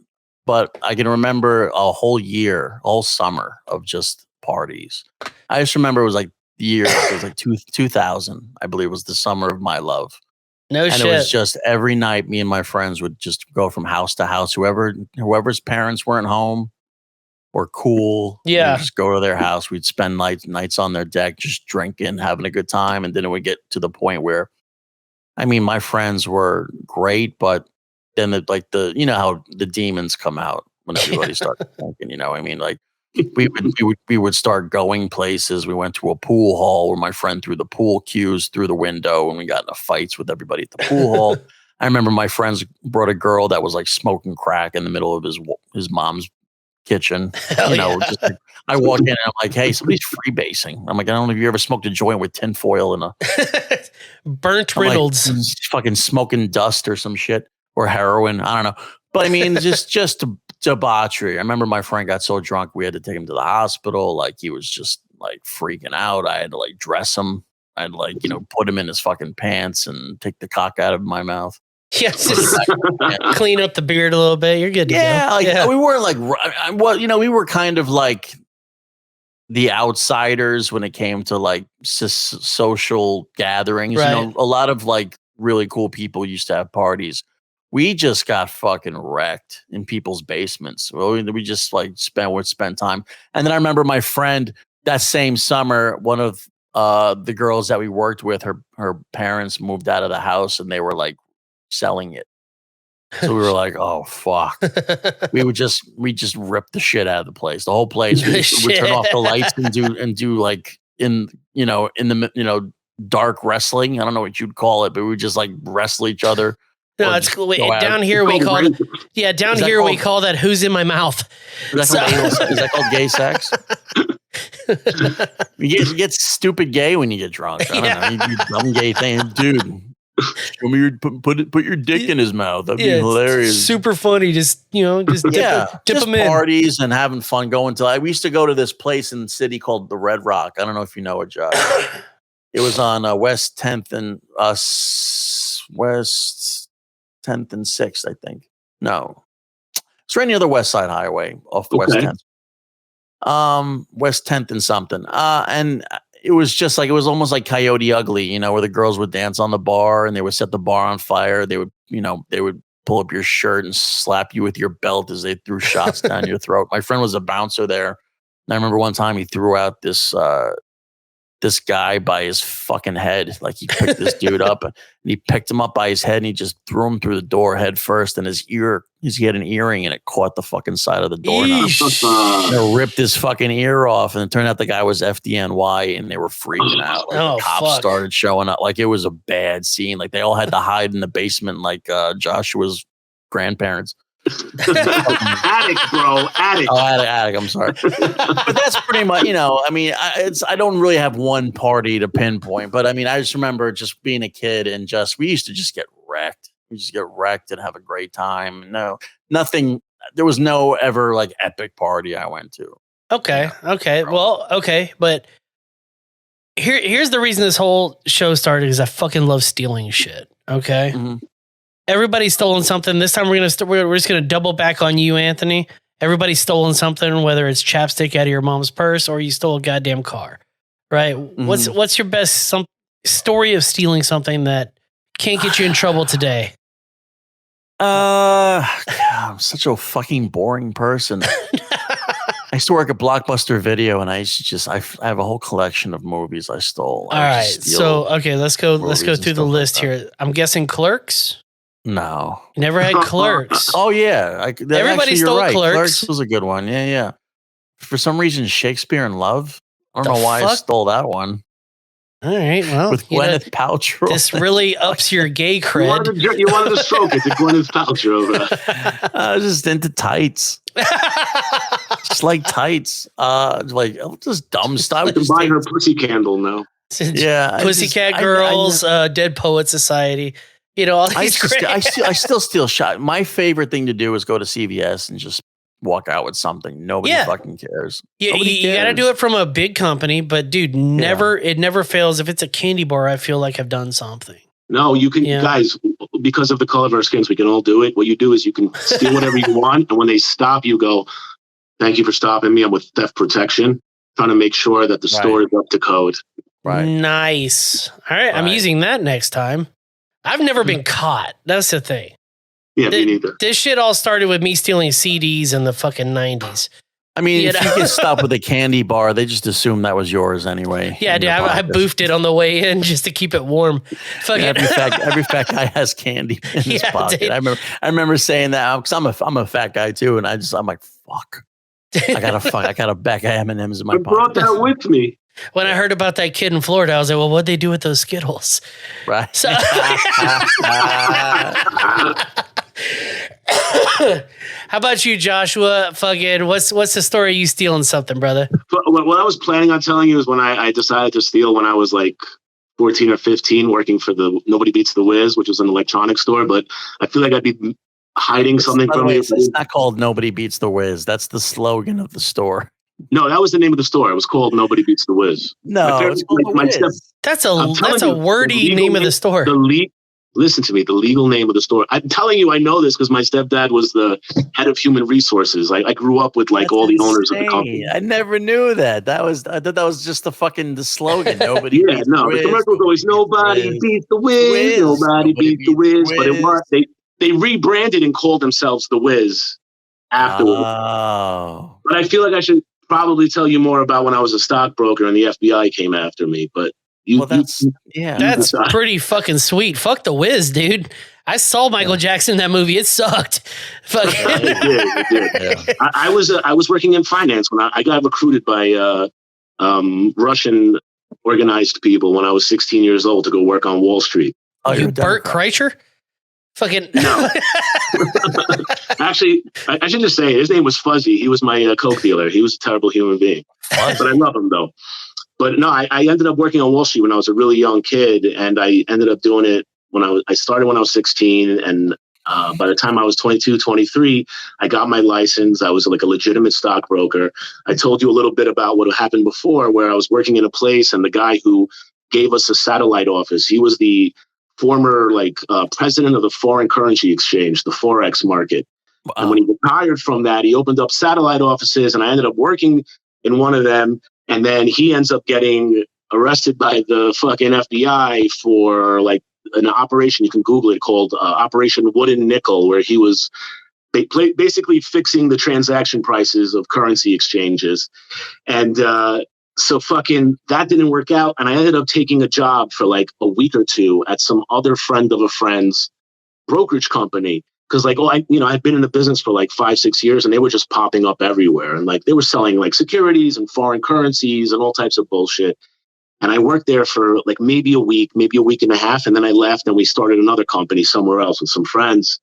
D: but I can remember a whole summer of just parties. I just remember it was like 2000, I believe was the summer of my love.
B: No
D: and
B: shit.
D: It was just every night me and my friends would just go from house to house. Whoever's parents weren't home or cool.
B: Yeah.
D: We'd just go to their house. We'd spend nights on their deck, just drinking, having a good time. And then it would get to the point where, I mean, my friends were great, but then how the demons come out when everybody starts thinking, I mean, like we would start going places. We went to a pool hall where my friend threw the pool cues through the window and we got into fights with everybody at the pool hall. I remember my friends brought a girl that was like smoking crack in the middle of his mom's kitchen. Just like, I walk in and I'm like, hey, somebody's freebasing. I'm like, I don't know if you ever smoked a joint with tinfoil and a
B: burnt Reynolds,
D: like, fucking smoking dust or some shit. Or heroin, I don't know. But I mean, just debauchery. I remember my friend got so drunk, we had to take him to the hospital. Like he was just like freaking out. I had to like dress him. I'd like, put him in his fucking pants and take the cock out of my mouth.
B: Yes, clean up the beard a little bit. You're good to go.
D: We weren't like, we were kind of like the outsiders when it came to like social gatherings.
B: Right.
D: A lot of like really cool people used to have parties. We just got fucking wrecked in people's basements. We just like spend time. And then I remember my friend that same summer, one of the girls that we worked with, her parents moved out of the house and they were like selling it. So we were like, oh fuck. we just ripped the shit out of the place. The whole place. We would turn off the lights and do like in the dark wrestling. I don't know what you'd call it, but we would just like wrestle each other.
B: No, it's cool. Down here we call it. Yeah, down here we call that "who's in my mouth."
D: Is that called gay sex? You get stupid gay when you get drunk. I don't know. You do dumb gay thing, dude. Show me your put your dick in his mouth. That'd be hilarious.
B: Super funny. Just dip
D: just
B: them in.
D: Parties and having fun. We used to go to this place in the city called the Red Rock. I don't know if you know it, Josh. It was on West 10th and West 10th and 6th, I think. No, it's right near the West Side Highway off West 10th. West 10th and something. And it was just like, it was almost like Coyote Ugly, where the girls would dance on the bar and they would set the bar on fire. They would pull up your shirt and slap you with your belt as they threw shots down your throat. My friend was a bouncer there. And I remember one time he threw out this guy by his fucking head. Like he picked this dude up and he picked him up by his head and he just threw him through the door head first. And he had an earring and it caught the fucking side of the doorknob. It ripped his fucking ear off. And it turned out the guy was FDNY and they were freaking out. Like the cops started showing up. Like it was a bad scene. Like they all had to hide in the basement like Joshua's grandparents.
C: Attic, bro. Attic.
D: Oh, attic. I'm sorry. But that's pretty much, I don't really have one party to pinpoint, but I just remember just being a kid and we used to just get wrecked. We just get wrecked and have a great time. Nothing. There was no ever like epic party I went to.
B: Okay. Well, okay. But here's the reason this whole show started is I fucking love stealing shit. Okay. Mm-hmm. Everybody's stolen something. This time we're just gonna double back on you, Anthony. Everybody's stolen something, whether it's chapstick out of your mom's purse or you stole a goddamn car, right? Mm-hmm. What's your best story of stealing something that can't get you in trouble today?
D: God, I'm such a fucking boring person. I used to work at Blockbuster Video, and I have a whole collection of movies I stole.
B: All right, so let's go through the list here. I'm guessing Clerks.
D: No.
B: Never had Clerks.
D: Oh, yeah.
B: Everybody stole
D: right.
B: Clerks.
D: Clerks was a good one. Yeah. For some reason, Shakespeare in Love. I don't know why I stole that one.
B: All right, well.
D: With Gwyneth Paltrow.
B: This really ups your gay cred.
C: You wanted to stroke it to Gwyneth Paltrow.
D: I was just into tights. Just like tights. Just dumb stuff.
C: You can buy her pussy candle now.
B: Yeah. Pussycat Girls, Dead Poet Society. All these
D: I still steal shot. My favorite thing to do is go to CVS and just walk out with something. Nobody fucking cares.
B: You got to do it from a big company, but dude, it never fails. If it's a candy bar, I feel like I've done something.
C: No, you can, guys, because of the color of our skins, we can all do it. What you do is you can steal whatever you want. And when they stop, you go, thank you for stopping me. I'm with theft protection, trying to make sure that the store is up to code.
D: Right.
B: Nice. All right. I'm using that next time. I've never been caught. That's the thing.
C: Yeah, me neither.
B: This shit all started with me stealing CDs in the fucking 90s.
D: If you get stopped with a candy bar, they just assume that was yours anyway.
B: Yeah, dude, I boofed it on the way in just to keep it warm.
D: Every fat guy has candy in his pocket. Dude. I remember saying that because I'm a fat guy too, and I'm like, fuck. I got a bag of M&Ms in my pocket.
C: I brought that with me.
B: When I heard about that kid in Florida, I was like, well, what'd they do with those Skittles?
D: Right.
B: So, how about you, Joshua? Fucking, what's the story of you stealing something, brother?
C: What I was planning on telling you is when I decided to steal when I was like 14 or 15, working for the Nobody Beats the Wiz, which was an electronics store. But I feel like I'd be hiding something from you.
D: It's not called Nobody Beats the Wiz. That's the slogan of the store.
C: No, that was the name of the store. It was called Nobody Beats the Wiz.
D: No,
B: that's a wordy name of the store.
C: Listen to me, the legal name of the store. I'm telling you, I know this because my stepdad was the head of human resources. I grew up with all the owners of the company.
D: I never knew that. I thought that was just the slogan. Nobody.
C: The commercial was always Nobody Beats the Wiz. Nobody Beats the Wiz. But it was they rebranded and called themselves the Wiz afterwards.
D: Oh.
C: But I feel like I should probably tell you more about when I was a stockbroker and the FBI came after me. But
B: that's pretty fucking sweet. Fuck the Wiz, dude. I saw Michael Jackson in that movie. It sucked. Fuck.
C: It did. Yeah. I was working in finance when I got recruited by Russian organized people when I was 16 years old to go work on Wall Street.
B: Oh, you're Bert Kreischer? Fucking
C: No. Actually, I should just say his name was Fuzzy. He was my coke dealer. He was a terrible human being, but I love him though. But no, I ended up working on Wall Street when I was a really young kid, and I ended up doing it I started when I was 16, and by the time I was 22, 23, I got my license. I was like a legitimate stockbroker. I told you a little bit about what happened before, where I was working in a place, and the guy who gave us a satellite office, he was the former president of the foreign currency exchange, the Forex market. Wow. And when he retired from that, he opened up satellite offices, and I ended up working in one of them. And then he ends up getting arrested by the fucking FBI for like an operation, you can Google it, called Operation Wooden Nickel, where he was basically fixing the transaction prices of currency exchanges. And so fucking that didn't work out. And I ended up taking a job for like a week or two at some other friend of a friend's brokerage company. Cause like, I'd been in the business for like 5-6 years, and they were just popping up everywhere. And like, they were selling like securities and foreign currencies and all types of bullshit. And I worked there for like maybe a week and a half. And then I left, and we started another company somewhere else with some friends.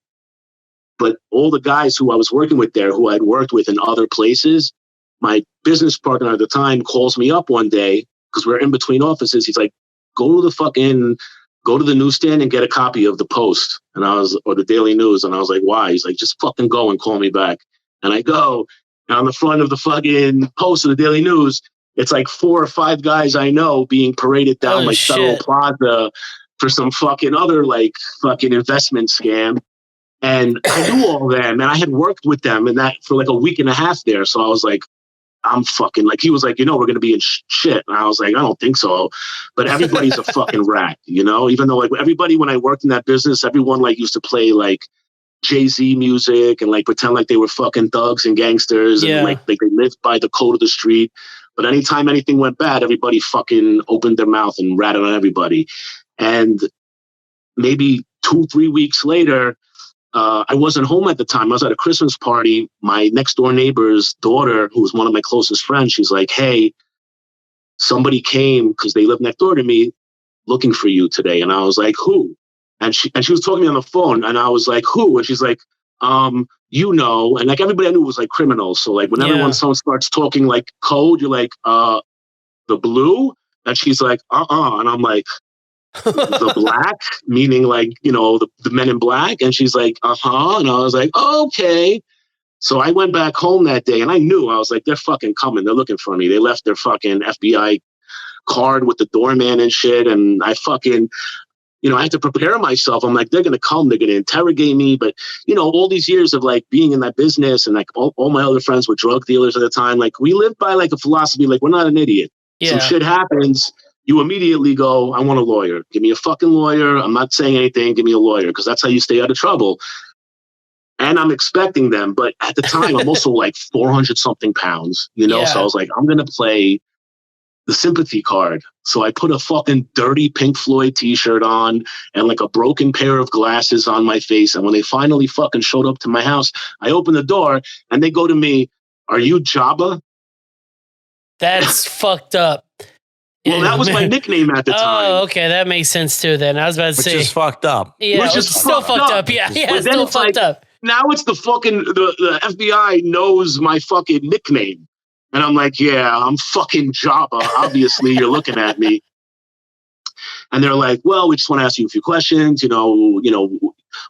C: But all the guys who I was working with there, who I'd worked with in other places, my business partner at the time calls me up one day, because we're in between offices. He's like, go to the newsstand and get a copy of the Post. Or the Daily News. And I was like, why? He's like, just fucking go and call me back. And I go, and on the front of the fucking Post of the Daily News, it's like 4 or 5 guys I know being paraded down Federal Plaza for some fucking other fucking investment scam. And I knew all them, and I had worked with them and that for like a week and a half there. So I was like, I'm fucking he was like, we're going to be in shit. And I was like, I don't think so. But everybody's a fucking rat, even though everybody, when I worked in that business, everyone used to play Jay-Z music and pretend like they were fucking thugs and gangsters. And they lived by the code of the street. But anytime anything went bad, everybody fucking opened their mouth and ratted on everybody. And maybe 2-3 weeks later, I wasn't home at the time. I was at a Christmas party. My next door neighbor's daughter, who was one of my closest friends, she's like, hey, somebody came, because they live next door to me, looking for you today. And I was like, who? And she was talking to me on the phone, and I was like, who? And she's like, and everybody I knew was criminals. So whenever someone starts talking code, you're like, the blue? And she's like, and I'm like, the black, meaning the men in black. And she's like, and I was like, okay. So I went back home that day, and I knew, I was like, they're fucking coming, they're looking for me. They left their fucking FBI card with the doorman and shit, and I fucking, I had to prepare myself. I'm like, they're gonna come, they're gonna interrogate me. But all these years of being in that business, and all my other friends were drug dealers at the time, we lived by a philosophy, we're not an idiot. Some shit happens, you immediately go, I want a lawyer. Give me a fucking lawyer. I'm not saying anything. Give me a lawyer, because that's how you stay out of trouble. And I'm expecting them. But at the time, I'm also 400 something pounds, So I was like, I'm going to play the sympathy card. So I put a fucking dirty Pink Floyd t-shirt on and a broken pair of glasses on my face. And when they finally fucking showed up to my house, I opened the door and they go to me, are you Jabba?
B: That's fucked up.
C: Well, that was my nickname at the time.
B: Oh, okay. That makes sense too then. I was about to say.
D: Which is fucked up.
B: Yeah,
C: which is
B: still fucked up. Yeah,
C: but
B: still fucked up.
C: Now it's the fucking, the FBI knows my fucking nickname. And I'm like, yeah, I'm fucking Jabba. Obviously, you're looking at me. And they're like, well, we just want to ask you a few questions.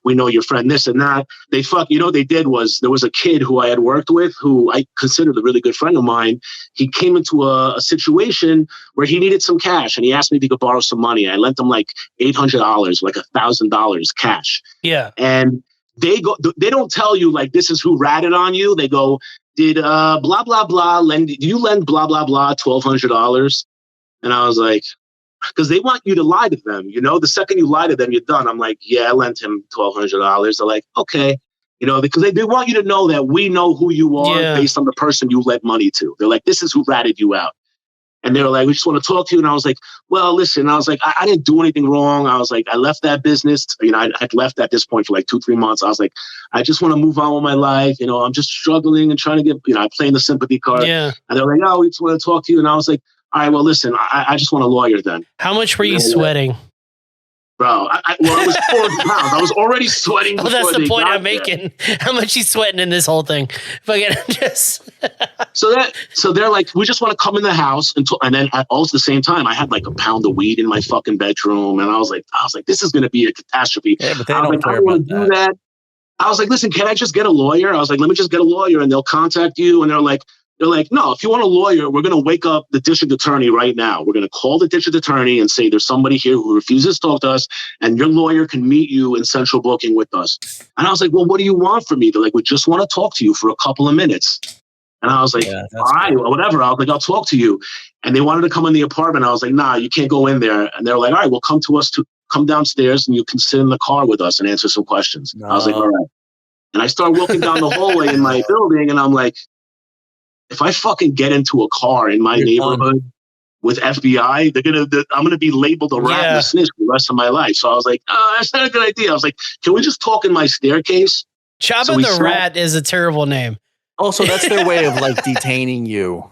C: We know your friend this and that. What they did was, there was a kid who I had worked with, who I considered a really good friend of mine. He came into a situation where he needed some cash, and he asked me if he could borrow some money. I lent him $800, $1,000 cash.
B: Yeah.
C: And they don't tell you this is who ratted on you. They go, did blah, blah, blah do you lend blah, blah, blah $1,200? And I was like, because they want you to lie to them, the second you lie to them, you're done. I'm like, yeah, I lent him $1,200. They're like, okay, because they want you to know that we know who you are based on the person you lent money to. They're like, this is who ratted you out. And they were like, we just want to talk to you. And I was like, well, listen, I was like, I didn't do anything wrong. I was like, I left that business. I'd left at this point for 2-3 months. I was like, I just want to move on with my life. I'm just struggling and trying to get, I'm playing the sympathy card.
B: Yeah.
C: And they're like, oh, we just want to talk to you. And I was like, all right, well, listen, I just want a lawyer then.
B: How much were you sweating?
C: Bro, I was 400 pounds. I was already sweating.
B: Well, that's the point I'm making. How much he's sweating in this whole thing. Fucking just.
C: So they're like, we just want to come in the house and then all at the same time, I had like a pound of weed in my fucking bedroom, and I was like, this is going to be a catastrophe.
D: Yeah, but they
C: I
D: don't
C: don't want to do that. I was like, listen, can I just get a lawyer? I was like, let me just get a lawyer, and they'll contact you. And they're like, no, if you want a lawyer, we're going to wake up the district attorney right now. We're going to call the district attorney and say there's somebody here who refuses to talk to us, and your lawyer can meet you in central booking with us. And I was like, well, what do you want from me? They're like, we just want to talk to you for a couple of minutes. And I was like, all right, whatever. I was like, I'll talk to you. And they wanted to come in the apartment. I was like, nah, you can't go in there. And they're like, all right, well, come downstairs and you can sit in the car with us and answer some questions. No. I was like, all right. And I start walking down the hallway in my building, and I'm like, if I fucking get into a car in my neighborhood with FBI, I'm gonna be labeled a rat and a snitch for the rest of my life. So I was like, that's not a good idea. I was like, can we just talk in my staircase?
B: Chaba the Rat is a terrible name.
D: Also, that's their way of like detaining you.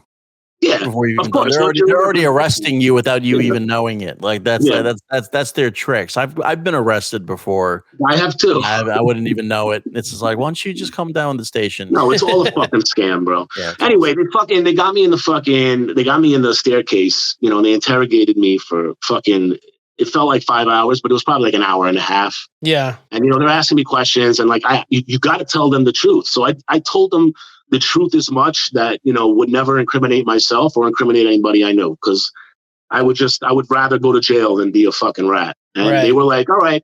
C: Yeah,
D: before you even they're already arresting you without you even knowing it. Like that's their tricks. I've been arrested before.
C: I have too.
D: I wouldn't even know it. It's just like, why don't you just come down to the station?
C: No, it's all a fucking scam, bro. Yeah, anyway, they got me in the staircase, and they interrogated me for fucking. It felt like 5 hours, but it was probably like an hour and a half.
B: Yeah,
C: and they're asking me questions, and like you got to tell them the truth. So I told them the truth as much that, would never incriminate myself or incriminate anybody I know, because I would rather go to jail than be a fucking rat. And They were like, all right,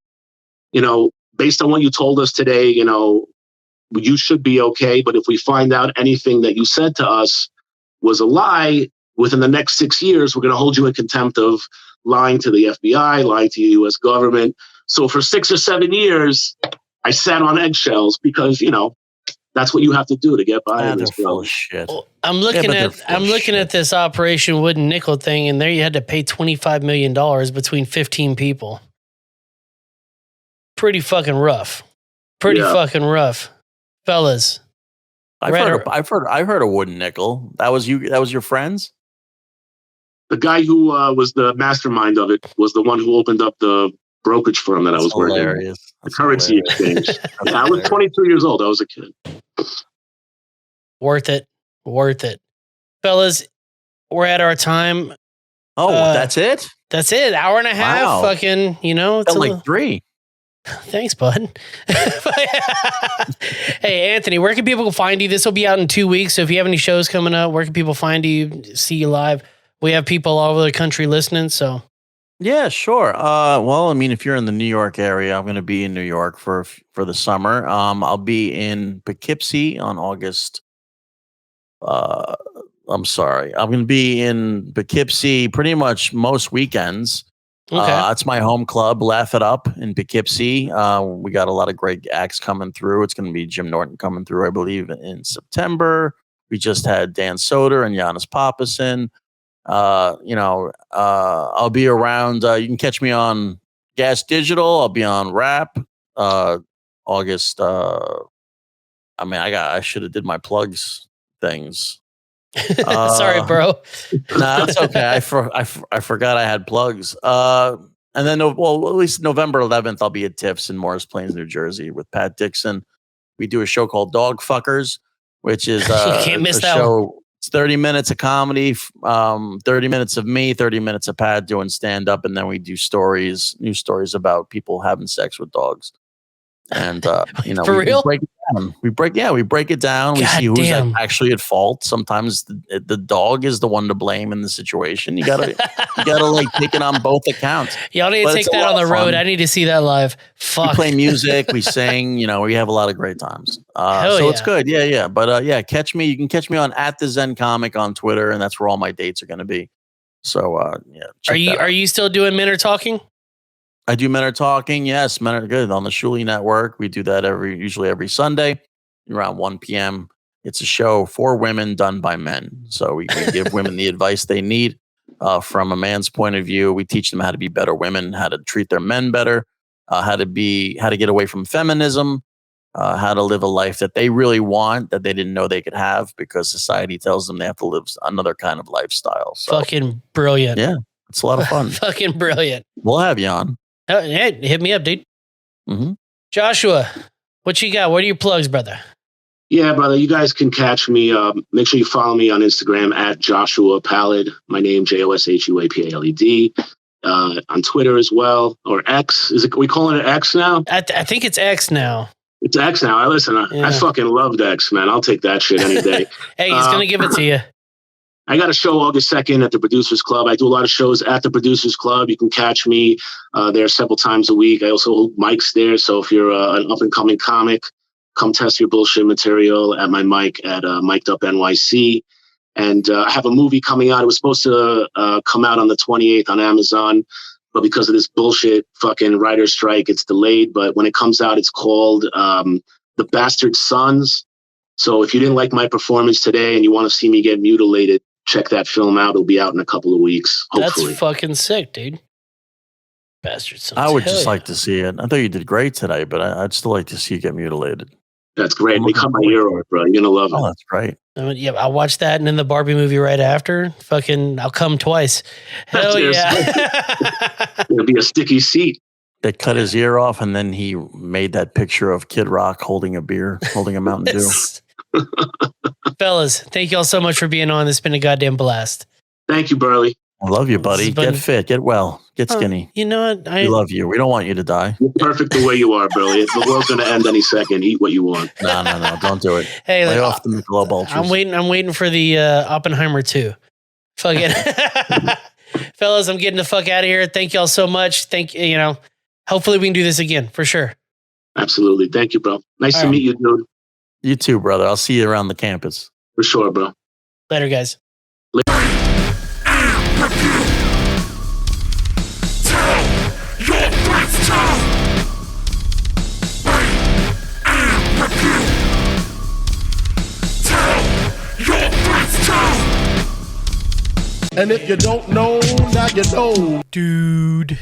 C: based on what you told us today, you should be okay. But if we find out anything that you said to us was a lie, within the next 6 years, we're going to hold you in contempt of lying to the FBI, lying to the U.S. government. So for 6 or 7 years, I sat on eggshells because, that's what you have to get by.
D: They're full of shit.
B: Well, I'm looking at this Operation Wooden Nickel thing, and there you had to pay $25 million between 15 people. Pretty fucking rough. Fucking rough, fellas.
D: I've heard a Wooden Nickel. That was you. That was your friends.
C: The guy who was the mastermind of it was the one who opened up the brokerage firm that I was working in. The currency exchange. I was 22 years old. I was a kid.
B: Worth it. Fellas, we're at our time.
D: Oh, that's it?
B: That's it. Hour and a half. Wow. Fucking, it's
D: like 3.
B: Thanks, bud. Hey, Anthony, where can people find you? This will be out in 2 weeks. So if you have any shows coming up, where can people find you, see you live? We have people all over the country listening, so.
D: Yeah, sure. Well, I mean, if you're in the New York area, I'm going to be in New York for the summer. I'll be in Poughkeepsie on August. I'm sorry. I'm going to be in Poughkeepsie pretty much most weekends. Okay. That's my home club, Laugh It Up in Poughkeepsie. We got a lot of great acts coming through. It's going to be Jim Norton coming through, I believe, in September. We just had Dan Soder and Giannis Papasan. I'll be around. You can catch me on Gas Digital. I'll be on Rap. August. I should have did my plugs things.
B: Sorry, bro.
D: Nah, that's okay. I forgot I had plugs. And then, at least November 11th, I'll be at TIFF's in Morris Plains, New Jersey, with Pat Dixon. We do a show called Dog Fuckers, which is
B: you can't miss that
D: show.
B: One.
D: It's 30 minutes of comedy, 30 minutes of me, 30 minutes of Pat doing stand up, and then we do new stories about people having sex with dogs. And
B: for real,
D: we break it down. We break it down. We see who's actually at fault. Sometimes the dog is the one to blame in the situation. You gotta like take it on both accounts.
B: Y'all need to take that on the road. I need to see that live. Fuck.
D: We play music, we sing. We have a lot of great times. So it's good. Yeah. But catch me. You can catch me on @theZenComic on Twitter, and that's where all my dates are going to be. So
B: Are you still doing Men Are Talking?
D: I do Men Are Talking. Yes, Men Are Good on the Shuli Network. We do that usually every Sunday around 1 p.m. It's a show for women done by men. So we give women the advice they need from a man's point of view. We teach them how to be better women, how to treat their men better, how to get away from feminism, how to live a life that they really want, that they didn't know they could have because society tells them they have to live another kind of lifestyle. So,
B: fucking brilliant.
D: Yeah, it's a lot of fun.
B: Fucking brilliant.
D: We'll have you on.
B: Hey, hit me up, dude.
D: Mm-hmm.
B: Joshua, what you got? What are your plugs, brother?
C: Yeah, brother, you guys can catch me. Make sure you follow me on Instagram at Joshua Pallid. My name, JOSHUAPALED. On Twitter as well, or X. Are we calling it X now?
B: I think it's X now.
C: It's X now. I fucking loved X, man. I'll take that shit any day.
B: Hey, he's going to give it to you.
C: I got a show August 2nd at the Producers Club. I do a lot of shows at the Producers Club. You can catch me there several times a week. I also hold mics there. So if you're an up-and-coming comic, come test your bullshit material at my mic at Mic'd Up NYC. And I have a movie coming out. It was supposed to come out on the 28th on Amazon, but because of this bullshit fucking writer's strike, it's delayed. But when it comes out, it's called The Bastard Sons. So if you didn't like my performance today and you want to see me get mutilated, check that film out. It'll be out in a couple of weeks, hopefully.
B: That's fucking sick, dude. Bastard Sons.
D: I would just like to see it. I thought you did great today, but I'd still like to see you get mutilated.
C: That's great. They cut my ear off, bro. You're going to love it.
D: Oh, that's great.
B: Yeah, I'll watch that and then the Barbie movie right after. Fucking, I'll come twice. Hell yeah.
C: It'll be a sticky seat.
D: They cut his ear off and then he made that picture of Kid Rock holding a beer, holding a Mountain Dew.
B: Fellas, thank you all so much for being on. It's been a goddamn blast.
C: Thank you, Burley.
D: I love you, buddy. Get fit, get well, get skinny.
B: You know what?
D: We love you. We don't want you to die.
C: You're perfect the way you are, Burley. The world's going to end any second. Eat what you want.
D: No. Don't do it.
B: Hey,
D: lay off the Michelob Ultras.
B: I'm waiting for the Oppenheimer 2. Fuck it. Fellas, I'm getting the fuck out of here. Thank you all so much. Hopefully we can do this again for sure.
C: Absolutely. Thank you, bro. Nice to meet you, dude.
D: You too, brother. I'll see you around the campus.
C: For sure, bro.
B: Later, guys.
E: And if you don't know, now you know.
B: Dude.